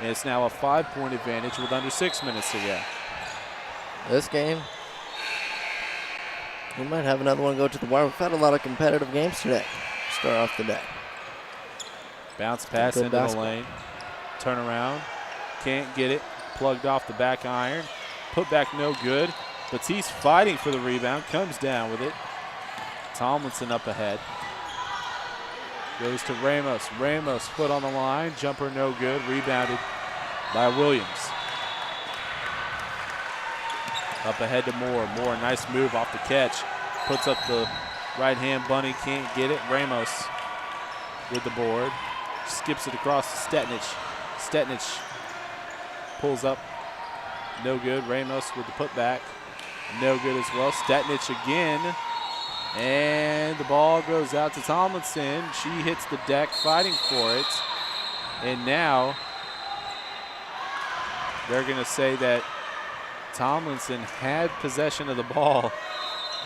And it's now a 5-point advantage with under 6 minutes to go. This game, we might have another one go to the wire. We've had a lot of competitive games today. Start off the day. Bounce pass into the lane. Turn around. Can't get it. Plugged off the back iron. Put back no good. Batiste fighting for the rebound. Comes down with it. Tomlinson up ahead. Goes to Ramos. Ramos foot on the line. Jumper no good. Rebounded by Williams. Up ahead to Moore. Moore, nice move off the catch. Puts up the right hand bunny. Can't get it. Ramos with the board. Skips it across to Stetnich. Stetnich pulls up. No good. Ramos with the putback. No good as well. Stetnich again. And the ball goes out to Tomlinson. She hits the deck fighting for it. And now they're going to say that Tomlinson had possession of the ball.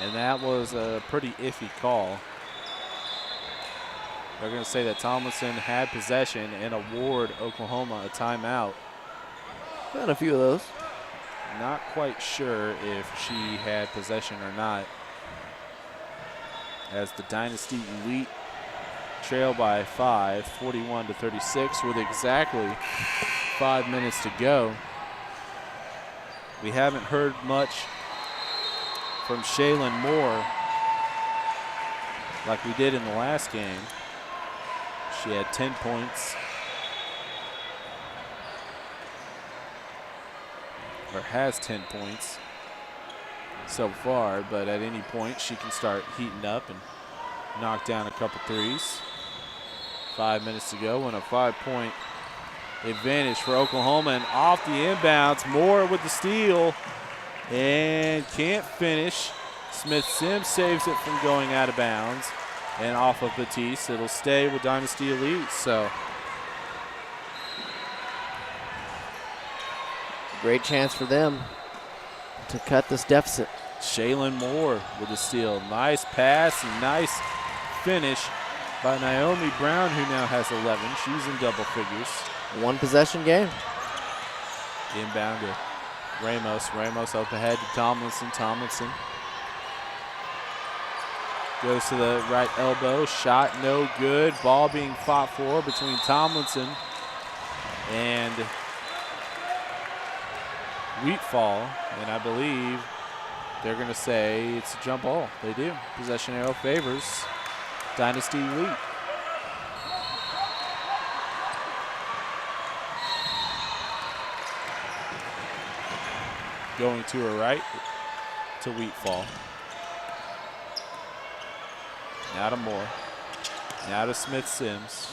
And that was a pretty iffy call. They're going to say that Tomlinson had possession and award Oklahoma a timeout. Got a few of those. Not quite sure if she had possession or not. As the Dynasty Elite trail by 5, 41-36, with exactly 5 minutes to go. We haven't heard much from Shaylin Moore like we did in the last game. She had 10 points. Or has 10 points so far, but at any point she can start heating up and knock down a couple threes. 5 minutes to go and a 5-point advantage for Oklahoma. And off the inbounds, Moore with the steal and can't finish. Smith-Sims saves it from going out of bounds and off of Batiste. It'll stay with Dynasty Elite. So great chance for them to cut this deficit. Shaylin Moore with the steal. Nice pass and nice finish by Naomi Brown, who now has 11. She's in double figures. One possession game. Inbound to Ramos. Ramos up ahead to Tomlinson. Tomlinson goes to the right elbow. Shot no good. Ball being fought for between Tomlinson and Wheatfall. And I believe they're going to say it's a jump ball. They do. Possession arrow favors Dynasty Elite. Going to her right to Wheatfall. Now to Moore. Now to Smith-Sims.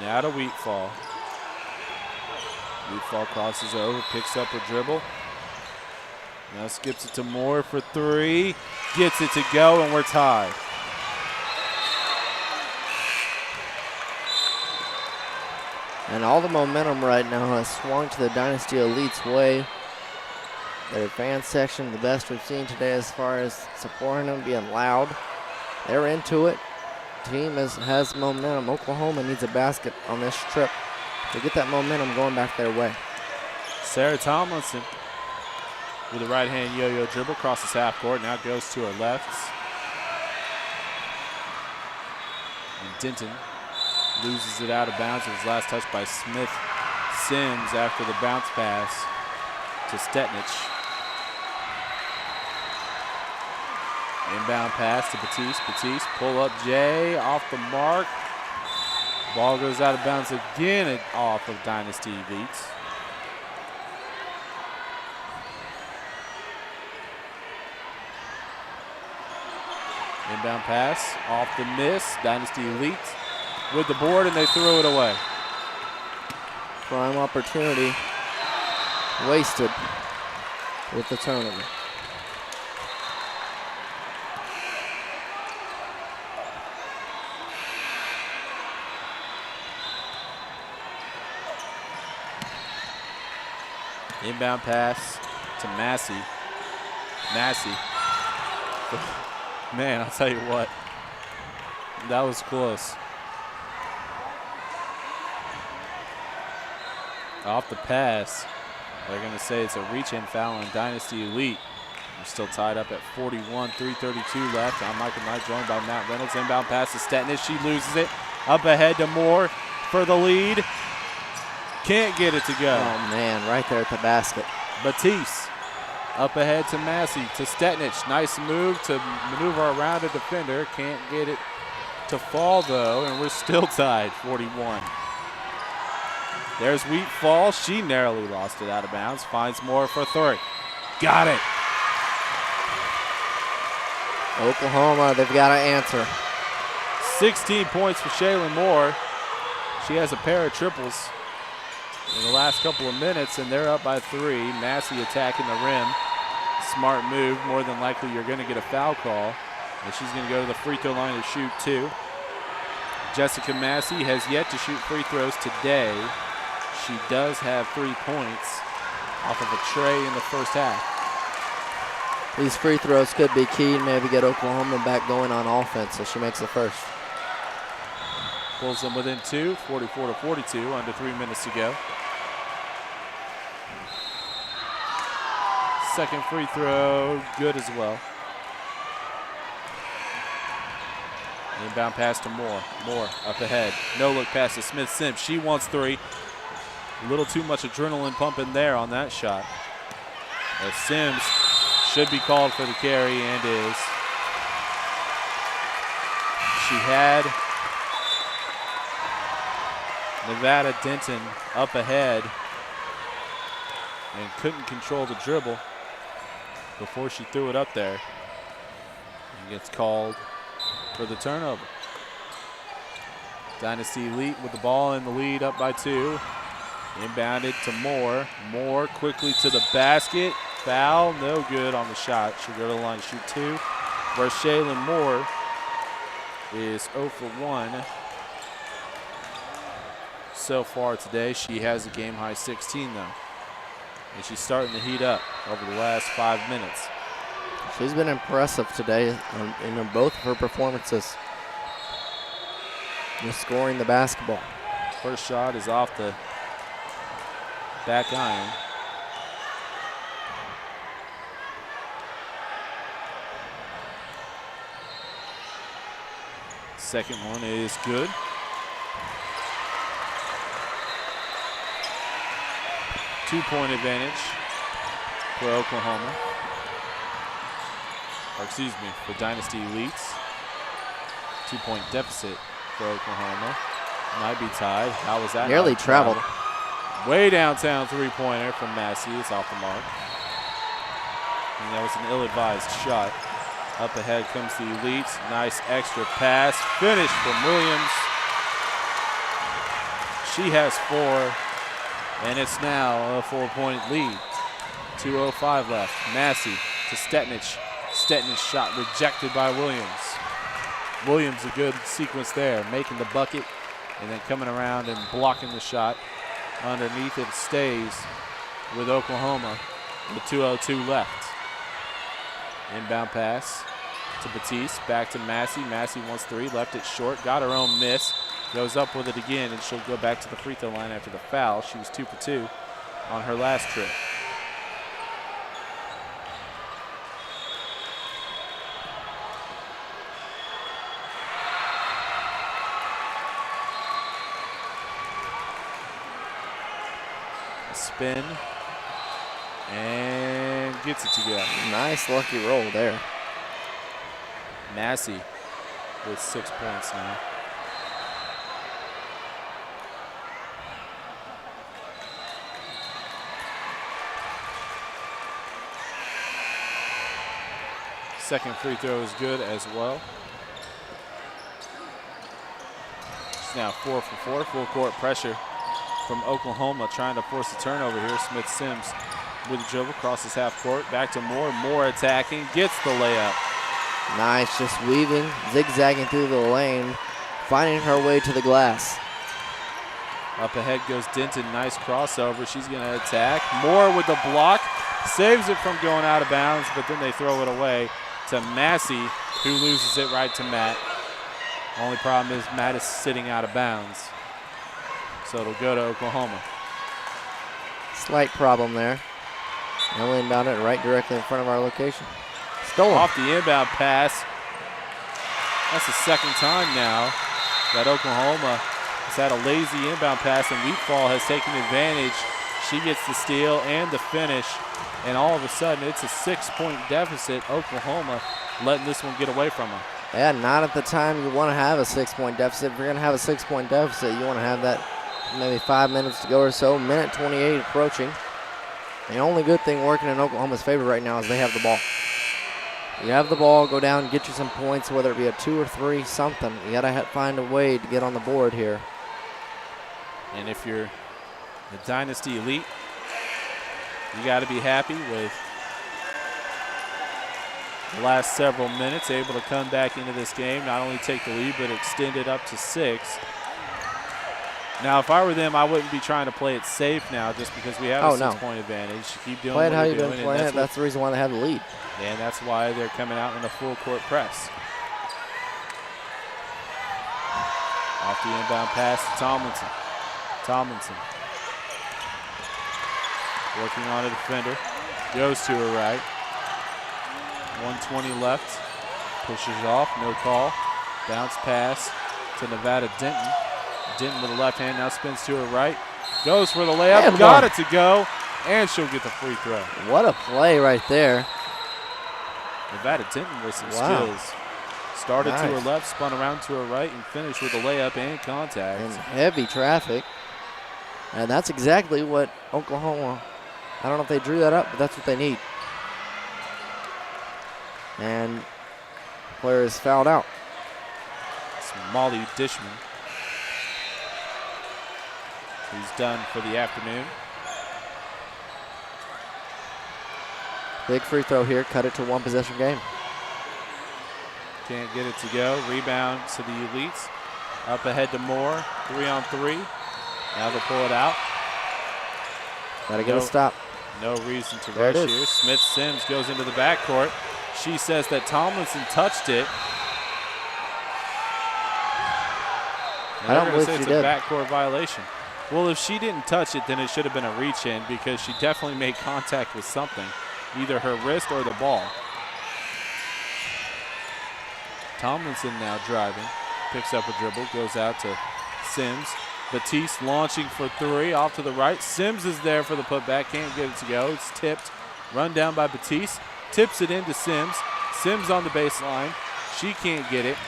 Now to Wheatfall. Wheatfall crosses over, picks up a dribble. Now skips it to Moore for 3. Gets it to go, and we're tied. And all the momentum right now has swung to the Dynasty Elite's way. Their fan section, the best we've seen today as far as supporting them, being loud. They're into it. Team has momentum. Oklahoma needs a basket on this trip to get that momentum going back their way. Sarah Tomlinson with a right-hand yo-yo dribble, crosses half court, now goes to her left. And Denton loses it out of bounds. It was last touched by Smith-Sims after the bounce pass to Stetnich. Inbound pass to Batiste. Batiste, pull up Jay, off the mark. Ball goes out of bounds again and off of Dynasty Elites. Inbound pass, off the miss. Dynasty Elite with the board, and they throw it away. Prime opportunity wasted with the turnover. Inbound pass to Massey. Massey. Man, I'll tell you what. That was close. Off the pass. They're going to say it's a reach-in foul on Dynasty Elite. We're still tied up at 41, 3:32 left. I'm Michael Knight, joined by Matt Reynolds. Inbound pass to Stetnish. She loses it. Up ahead to Moore for the lead. Can't get it to go. Oh, man, right there at the basket. Batiste up ahead to Massey, to Stetnish. Nice move to maneuver around a defender. Can't get it to fall, though, and we're still tied, 41. There's Wheat Fall. She narrowly lost it out of bounds. Finds Moore for three. Got it. Oklahoma, they've got to answer. 16 points for Shaylin Moore. She has a pair of triples in the last couple of minutes, and they're up by 3. Massey attacking the rim. Smart move. More than likely you're going to get a foul call, and she's going to go to the free throw line to shoot 2. Jessica Massey has yet to shoot free throws today. She does have 3 points off of a tray in the first half. These free throws could be key and maybe get Oklahoma back going on offense, so she makes the first. Pulls them within 2, 44-42, under 3 minutes to go. Second free throw, good as well. Inbound pass to Moore. Moore up ahead. No look pass to Smith-Sims. She wants 3. A little too much adrenaline pumping there on that shot. As Sims should be called for the carry and is. She had Nevada Denton up ahead and couldn't control the dribble before she threw it up there. And gets called for the turnover. Dynasty Elite with the ball in the lead, up by 2. Inbounded to Moore. Moore quickly to the basket. Foul, no good on the shot. She'll go to the line to shoot 2. Where Shaylin Moore is 0 for 1 so far today. She has a game-high 16, though. And she's starting to heat up over the last 5 minutes. She's been impressive today in both of her performances. Just scoring the basketball. First shot is off the back iron. Second one is good. Two-point advantage for Oklahoma. Or excuse me, for Dynasty Elites. 2-point deficit for Oklahoma. Might be tied. How was that? Nearly traveled. Way downtown three-pointer from Massey. It's off the mark. And that was an ill-advised shot. Up ahead comes the Elites. Nice extra pass. Finish from Williams. She has 4. And it's now a 4-point lead. 2:05 left. Massey to Stetnish. Stetnish shot rejected by Williams. Williams, a good sequence there, making the bucket and then coming around and blocking the shot. Underneath it stays with Oklahoma with 2:02 left. Inbound pass to Batiste, back to Massey. Massey wants 3, left it short, got her own miss. Goes up with it again, and she'll go back to the free throw line after the foul. She was 2 for 2 on her last trip. A spin, and gets it to go. Nice lucky roll there. Massey with 6 points now. Second free throw is good as well. It's now 4 for 4. Full court pressure from Oklahoma trying to force a turnover here. Smith-Sims with the dribble, crosses half court. Back to Moore. Moore attacking. Gets the layup. Nice, just weaving, zigzagging through the lane, finding her way to the glass. Up ahead goes Denton. Nice crossover. She's going to attack. Moore with the block. Saves it from going out of bounds, but then they throw it away to Massey, who loses it right to Matt. Only problem is Matt is sitting out of bounds. So it'll go to Oklahoma. Slight problem there. They'll inbound it right directly in front of our location. Stolen. Off the inbound pass. That's the second time now that Oklahoma has had a lazy inbound pass, and Wheatfall has taken advantage. She gets the steal and the finish, and all of a sudden it's a 6-point deficit. Oklahoma letting this one get away from them. Yeah, not at the time you want to have a 6-point deficit. If you're going to have a 6-point deficit, you want to have that maybe 5 minutes to go or so. Minute 28 approaching. The only good thing working in Oklahoma's favor right now is they have the ball. You have the ball, go down, get you some points, whether it be a 2 or 3, something. You got to find a way to get on the board here. And if you're the Dynasty Elite, you got to be happy with the last several minutes, able to come back into this game, not only take the lead, but extend it up to 6. Now, if I were them, I wouldn't be trying to play it safe now just because we have a 6-point advantage. Keep doing play it what how you're you've doing. been playing it. That's the reason why they have the lead. And that's why they're coming out in a full court press. Off the inbound pass to Tomlinson. Tomlinson working on a defender. Goes to her right. 1:20 left. Pushes off, no call. Bounce pass to Nevada Denton. Denton with the left hand, now spins to her right. Goes for the layup, and got it to go, and she'll get the free throw. What a play right there. Nevada Denton with some skills. Started to her left, spun around to her right, and finished with a layup and contact. And heavy traffic. And that's exactly what Oklahoma, I don't know if they drew that up, but that's what they need. And player is fouled out. It's Molly Dishman, who's done for the afternoon. Big free throw here, cut it to 1 possession game. Can't get it to go. Rebound to the Elites. Up ahead to Moore. 3-on-3. Now they'll pull it out. Gotta get a stop. No reason to rush here. Smith-Sims goes into the backcourt. She says that Tomlinson touched it. And I don't believe say she it's did. a backcourt violation. Well, if she didn't touch it, then it should have been a reach-in because she definitely made contact with something, either her wrist or the ball. Tomlinson now driving, picks up a dribble, goes out to Sims. Batiste launching for 3, off to the right. Sims is there for the putback, can't get it to go. It's tipped, run down by Batiste, tips it into Sims. Sims on the baseline, she can't get it.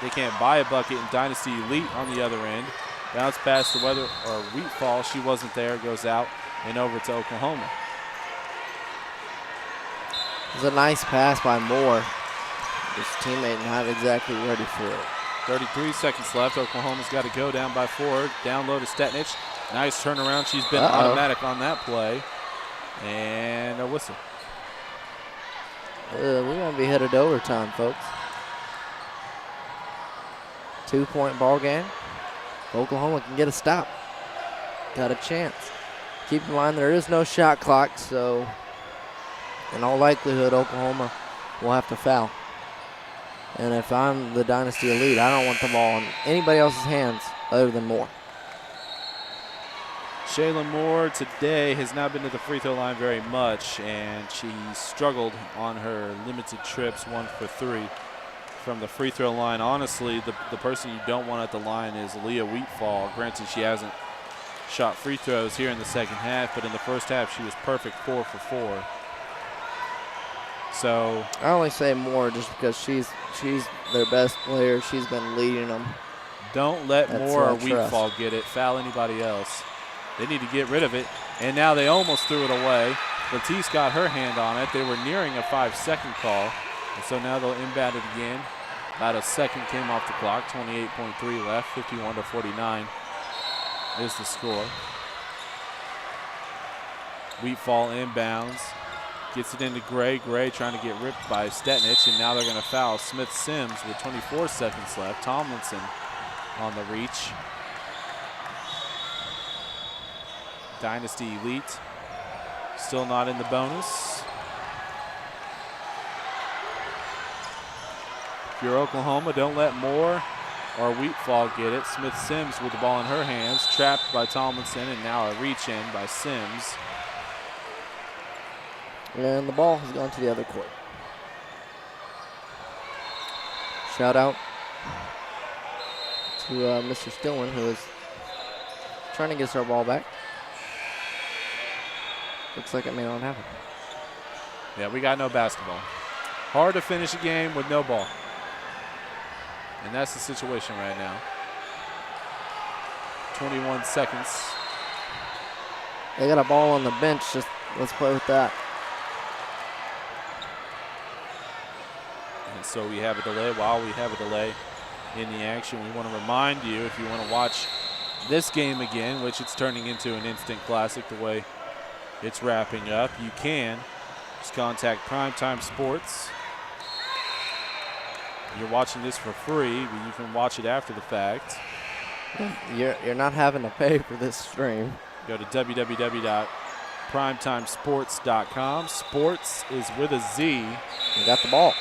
They can't buy a bucket, and Dynasty Elite on the other end. Bounce pass to Wheatfall, she wasn't there, goes out and over to Oklahoma. It was a nice pass by Moore. His teammate not exactly ready for it. 33 seconds left. Oklahoma's got to go down by 4. Down low to Stetnich. Nice turnaround. She's been automatic on that play. And a whistle. We're going to be headed to overtime, folks. 2-point ball game. Oklahoma can get a stop. Got a chance. Keep in mind there is no shot clock, so in all likelihood Oklahoma will have to foul. And if I'm the Dynasty Elite, I don't want the ball in anybody else's hands other than Moore. Shaylin Moore today has not been to the free throw line very much, and she struggled on her limited trips, 1 for 3 from the free throw line. Honestly, the person you don't want at the line is Leah Wheatfall. Granted, she hasn't shot free throws here in the second half, but in the first half she was perfect, 4 for 4. So I only say Moore just because she's their best player. She's been leading them. Don't let Moore or Wheatfall get it. Foul anybody else. They need to get rid of it. And now they almost threw it away. Batiste got her hand on it. They were nearing a 5-second call. And so now they'll inbound it again. About a second came off the clock. 28.3 left. 51-49 is the score. Wheatfall inbounds. Gets it into Gray. Gray trying to get ripped by Stetnich, and now they're going to foul Smith-Sims with 24 seconds left. Tomlinson on the reach. Dynasty Elite still not in the bonus. If you're Oklahoma, don't let Moore or Wheatfall get it. Smith-Sims with the ball in her hands, trapped by Tomlinson, and now a reach in by Sims. And the ball has gone to the other court. Shout out to Mr. Stillman, who is trying to get us our ball back. Looks like it may not happen. Yeah, we got no basketball. Hard to finish a game with no ball. And that's the situation right now. 21 seconds. They got a ball on the bench. Just let's play with that. And so we have a delay. While we have a delay in the action, we want to remind you, if you want to watch this game again, which it's turning into an instant classic the way it's wrapping up, you can just contact PrimeTime Sports. You're watching this for free, but you can watch it after the fact. You're not having to pay for this stream. Go to www.primetimesports.com. Sports is with a Z. You got the ball.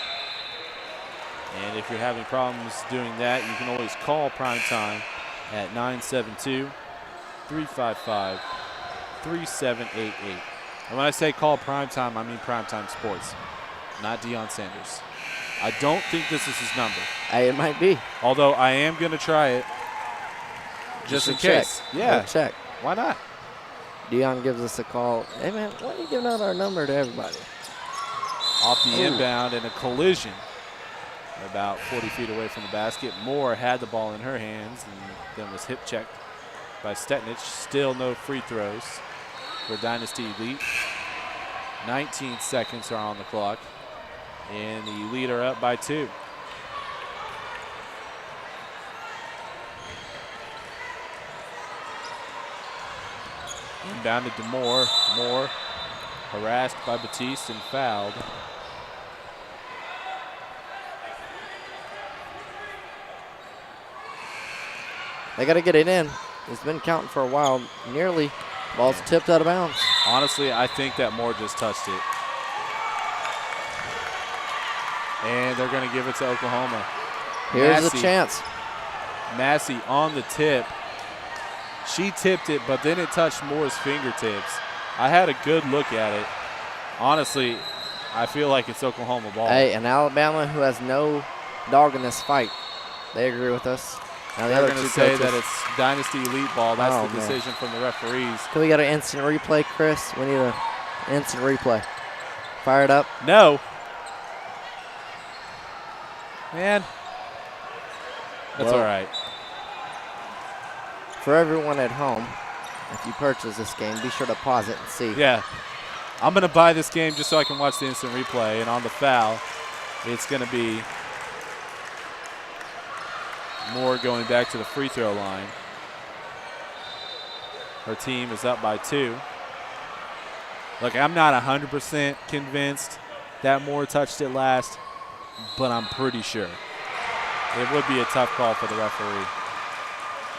And if you're having problems doing that, you can always call PrimeTime at 972-355-3788. And when I say call PrimeTime, I mean PrimeTime Sports, not Deion Sanders. I don't think this is his number. Hey, it might be. Although I am going to try it just in case. Check. Yeah. Check. Why not? Deion gives us a call. Hey, man, why are you giving out our number to everybody? Off the inbound and a collision about 40 feet away from the basket. Moore had the ball in her hands and then was hip checked by Stetnich. Still no free throws for Dynasty Elite. 19 seconds are on the clock. And the Elite are up by 2. Inbounded to Moore. Moore harassed by Batiste and fouled. They got to get it in. It's been counting for a while. Nearly. Ball's tipped out of bounds. Honestly, I think that Moore just touched it. And they're going to give it to Oklahoma. Here's the chance. Massey on the tip. She tipped it, but then it touched Moore's fingertips. I had a good look at it. Honestly, I feel like it's Oklahoma ball. Hey, and Alabama, who has no dog in this fight, they agree with us. Now they're going to say that it's Dynasty Elite ball. That's the decision from the referees. Can we get an instant replay, Chris? We need an instant replay. Fire it up. No. Man, that's all right. For everyone at home, if you purchase this game, be sure to pause it and see. Yeah. I'm going to buy this game just so I can watch the instant replay. And on the foul, it's going to be Moore going back to the free throw line. Her team is up by 2. Look, I'm not 100% convinced that Moore touched it last, but I'm pretty sure. It would be a tough call for the referee.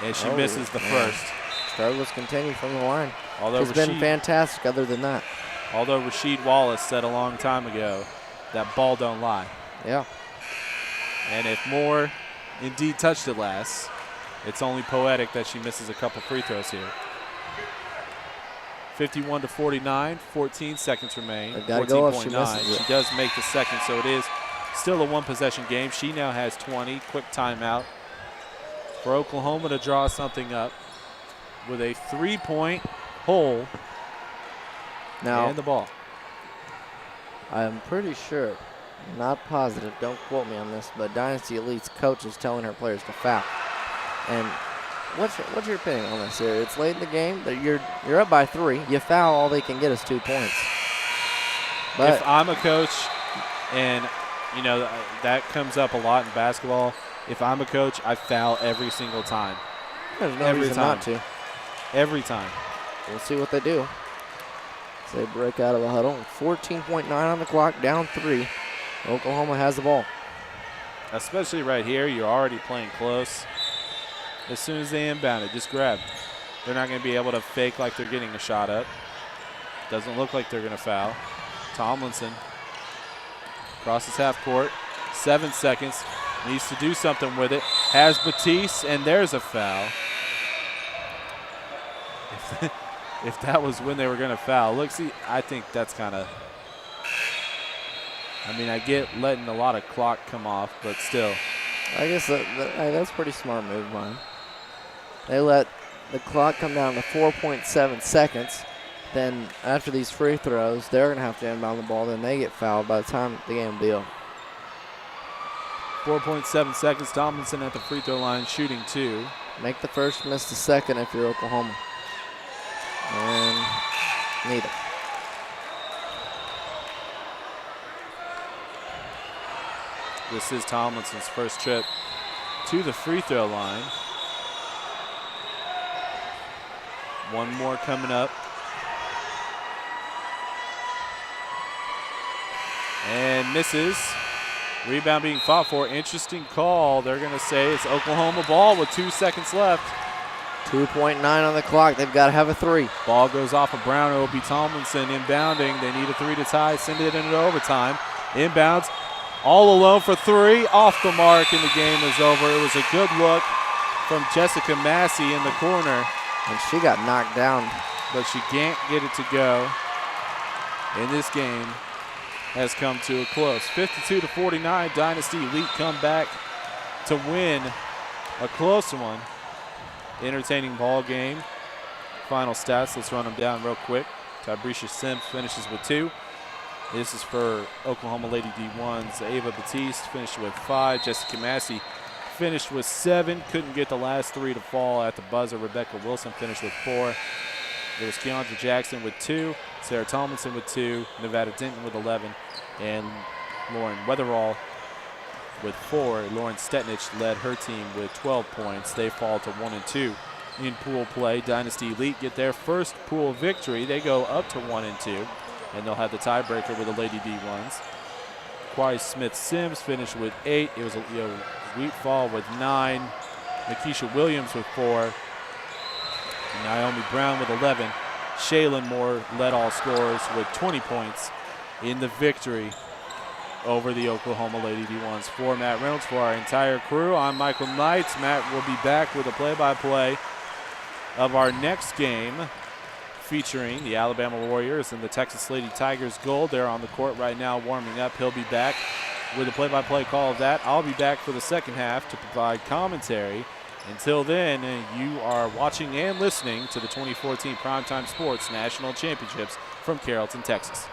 And she misses the first. Struggles continue from the line. Although it's been fantastic other than that. Although Rasheed Wallace said a long time ago that ball don't lie. Yeah. And if Moore indeed touched it last, it's only poetic that she misses a couple free throws here. 51-49, 14 seconds remain. 14.9. She does make the second, so it is still a one-possession game. She now has 20. Quick timeout for Oklahoma to draw something up with a 3-point hole and the ball. I'm pretty sure, not positive, don't quote me on this, but Dynasty Elite's coach is telling her players to foul. And what's your opinion on this here? It's late in the game. You're up by 3. You foul, all they can get is 2 points. But if I'm a coach, and you know that comes up a lot in basketball, if I'm a coach, I foul every single time. There's no reason not to. Every time. We'll see what they do. So they break out of the huddle. 14.9 on the clock, down 3. Oklahoma has the ball. Especially right here, you're already playing close. As soon as they inbound it, just grab They're not going to be able to fake like they're getting a shot up. Doesn't look like they're going to foul. Tomlinson crosses half court. 7 seconds. Needs to do something with it. Has Batiste, and there's a foul. If that was when they were going to foul. Look, see, I think that's kind of, I mean, I get letting a lot of clock come off, but still. I guess that's a pretty smart move, man. They let the clock come down to 4.7 seconds. Then after these free throws, they're going to have to inbound the ball. Then they get fouled by the time the game will be over. 4.7 seconds. Tomlinson at the free throw line shooting 2. Make the first, miss the second if you're Oklahoma. And neither. This is Tomlinson's first trip to the free throw line. One more coming up. And misses. Rebound being fought for. Interesting call. They're going to say it's Oklahoma ball with 2 seconds left. 2.9 on the clock. They've got to have a 3. Ball goes off of Brown. It will be Tomlinson inbounding. They need a 3 to tie. Send it into overtime. Inbounds. All alone for 3. Off the mark, and the game is over. It was a good look from Jessica Massey in the corner. And she got knocked down. But she can't get it to go. And this game has come to a close. 52-49. Dynasty Elite come back to win a close one. Entertaining ball game. Final stats, let's run them down real quick. Tybrecia Sims finishes with 2. This is for Oklahoma Lady D1s. Ava Batiste finished with 5. Jessica Massey finished with 7. Couldn't get the last 3 to fall at the buzzer. Rebecca Wilson finished with 4. It was Keandra Jackson with 2. Sarah Tomlinson with 2. Nevada Denton with 11. And Lauren Weatherall with 4. Lauren Stetnich led her team with 12 points. They fall to 1 and 2 in pool play. Dynasty Elite get their first pool victory. They go up to 1 and 2, and they'll have the tiebreaker with the Lady D1s. Quai Smith-Sims finished with 8. It was Wheatfall with 9. Nikisha Williams with 4. Naomi Brown with 11. Shaylin Moore led all scorers with 20 points in the victory over the Oklahoma Lady D1s. For Matt Reynolds, for our entire crew, I'm Michael Knight. Matt will be back with a play-by-play of our next game featuring the Alabama Warriors and the Texas Lady Tigers Gold. They're on the court right now warming up. He'll be back with a play-by-play call of that. I'll be back for the second half to provide commentary. Until then, you are watching and listening to the 2014 Primetime Sports National Championships from Carrollton, Texas.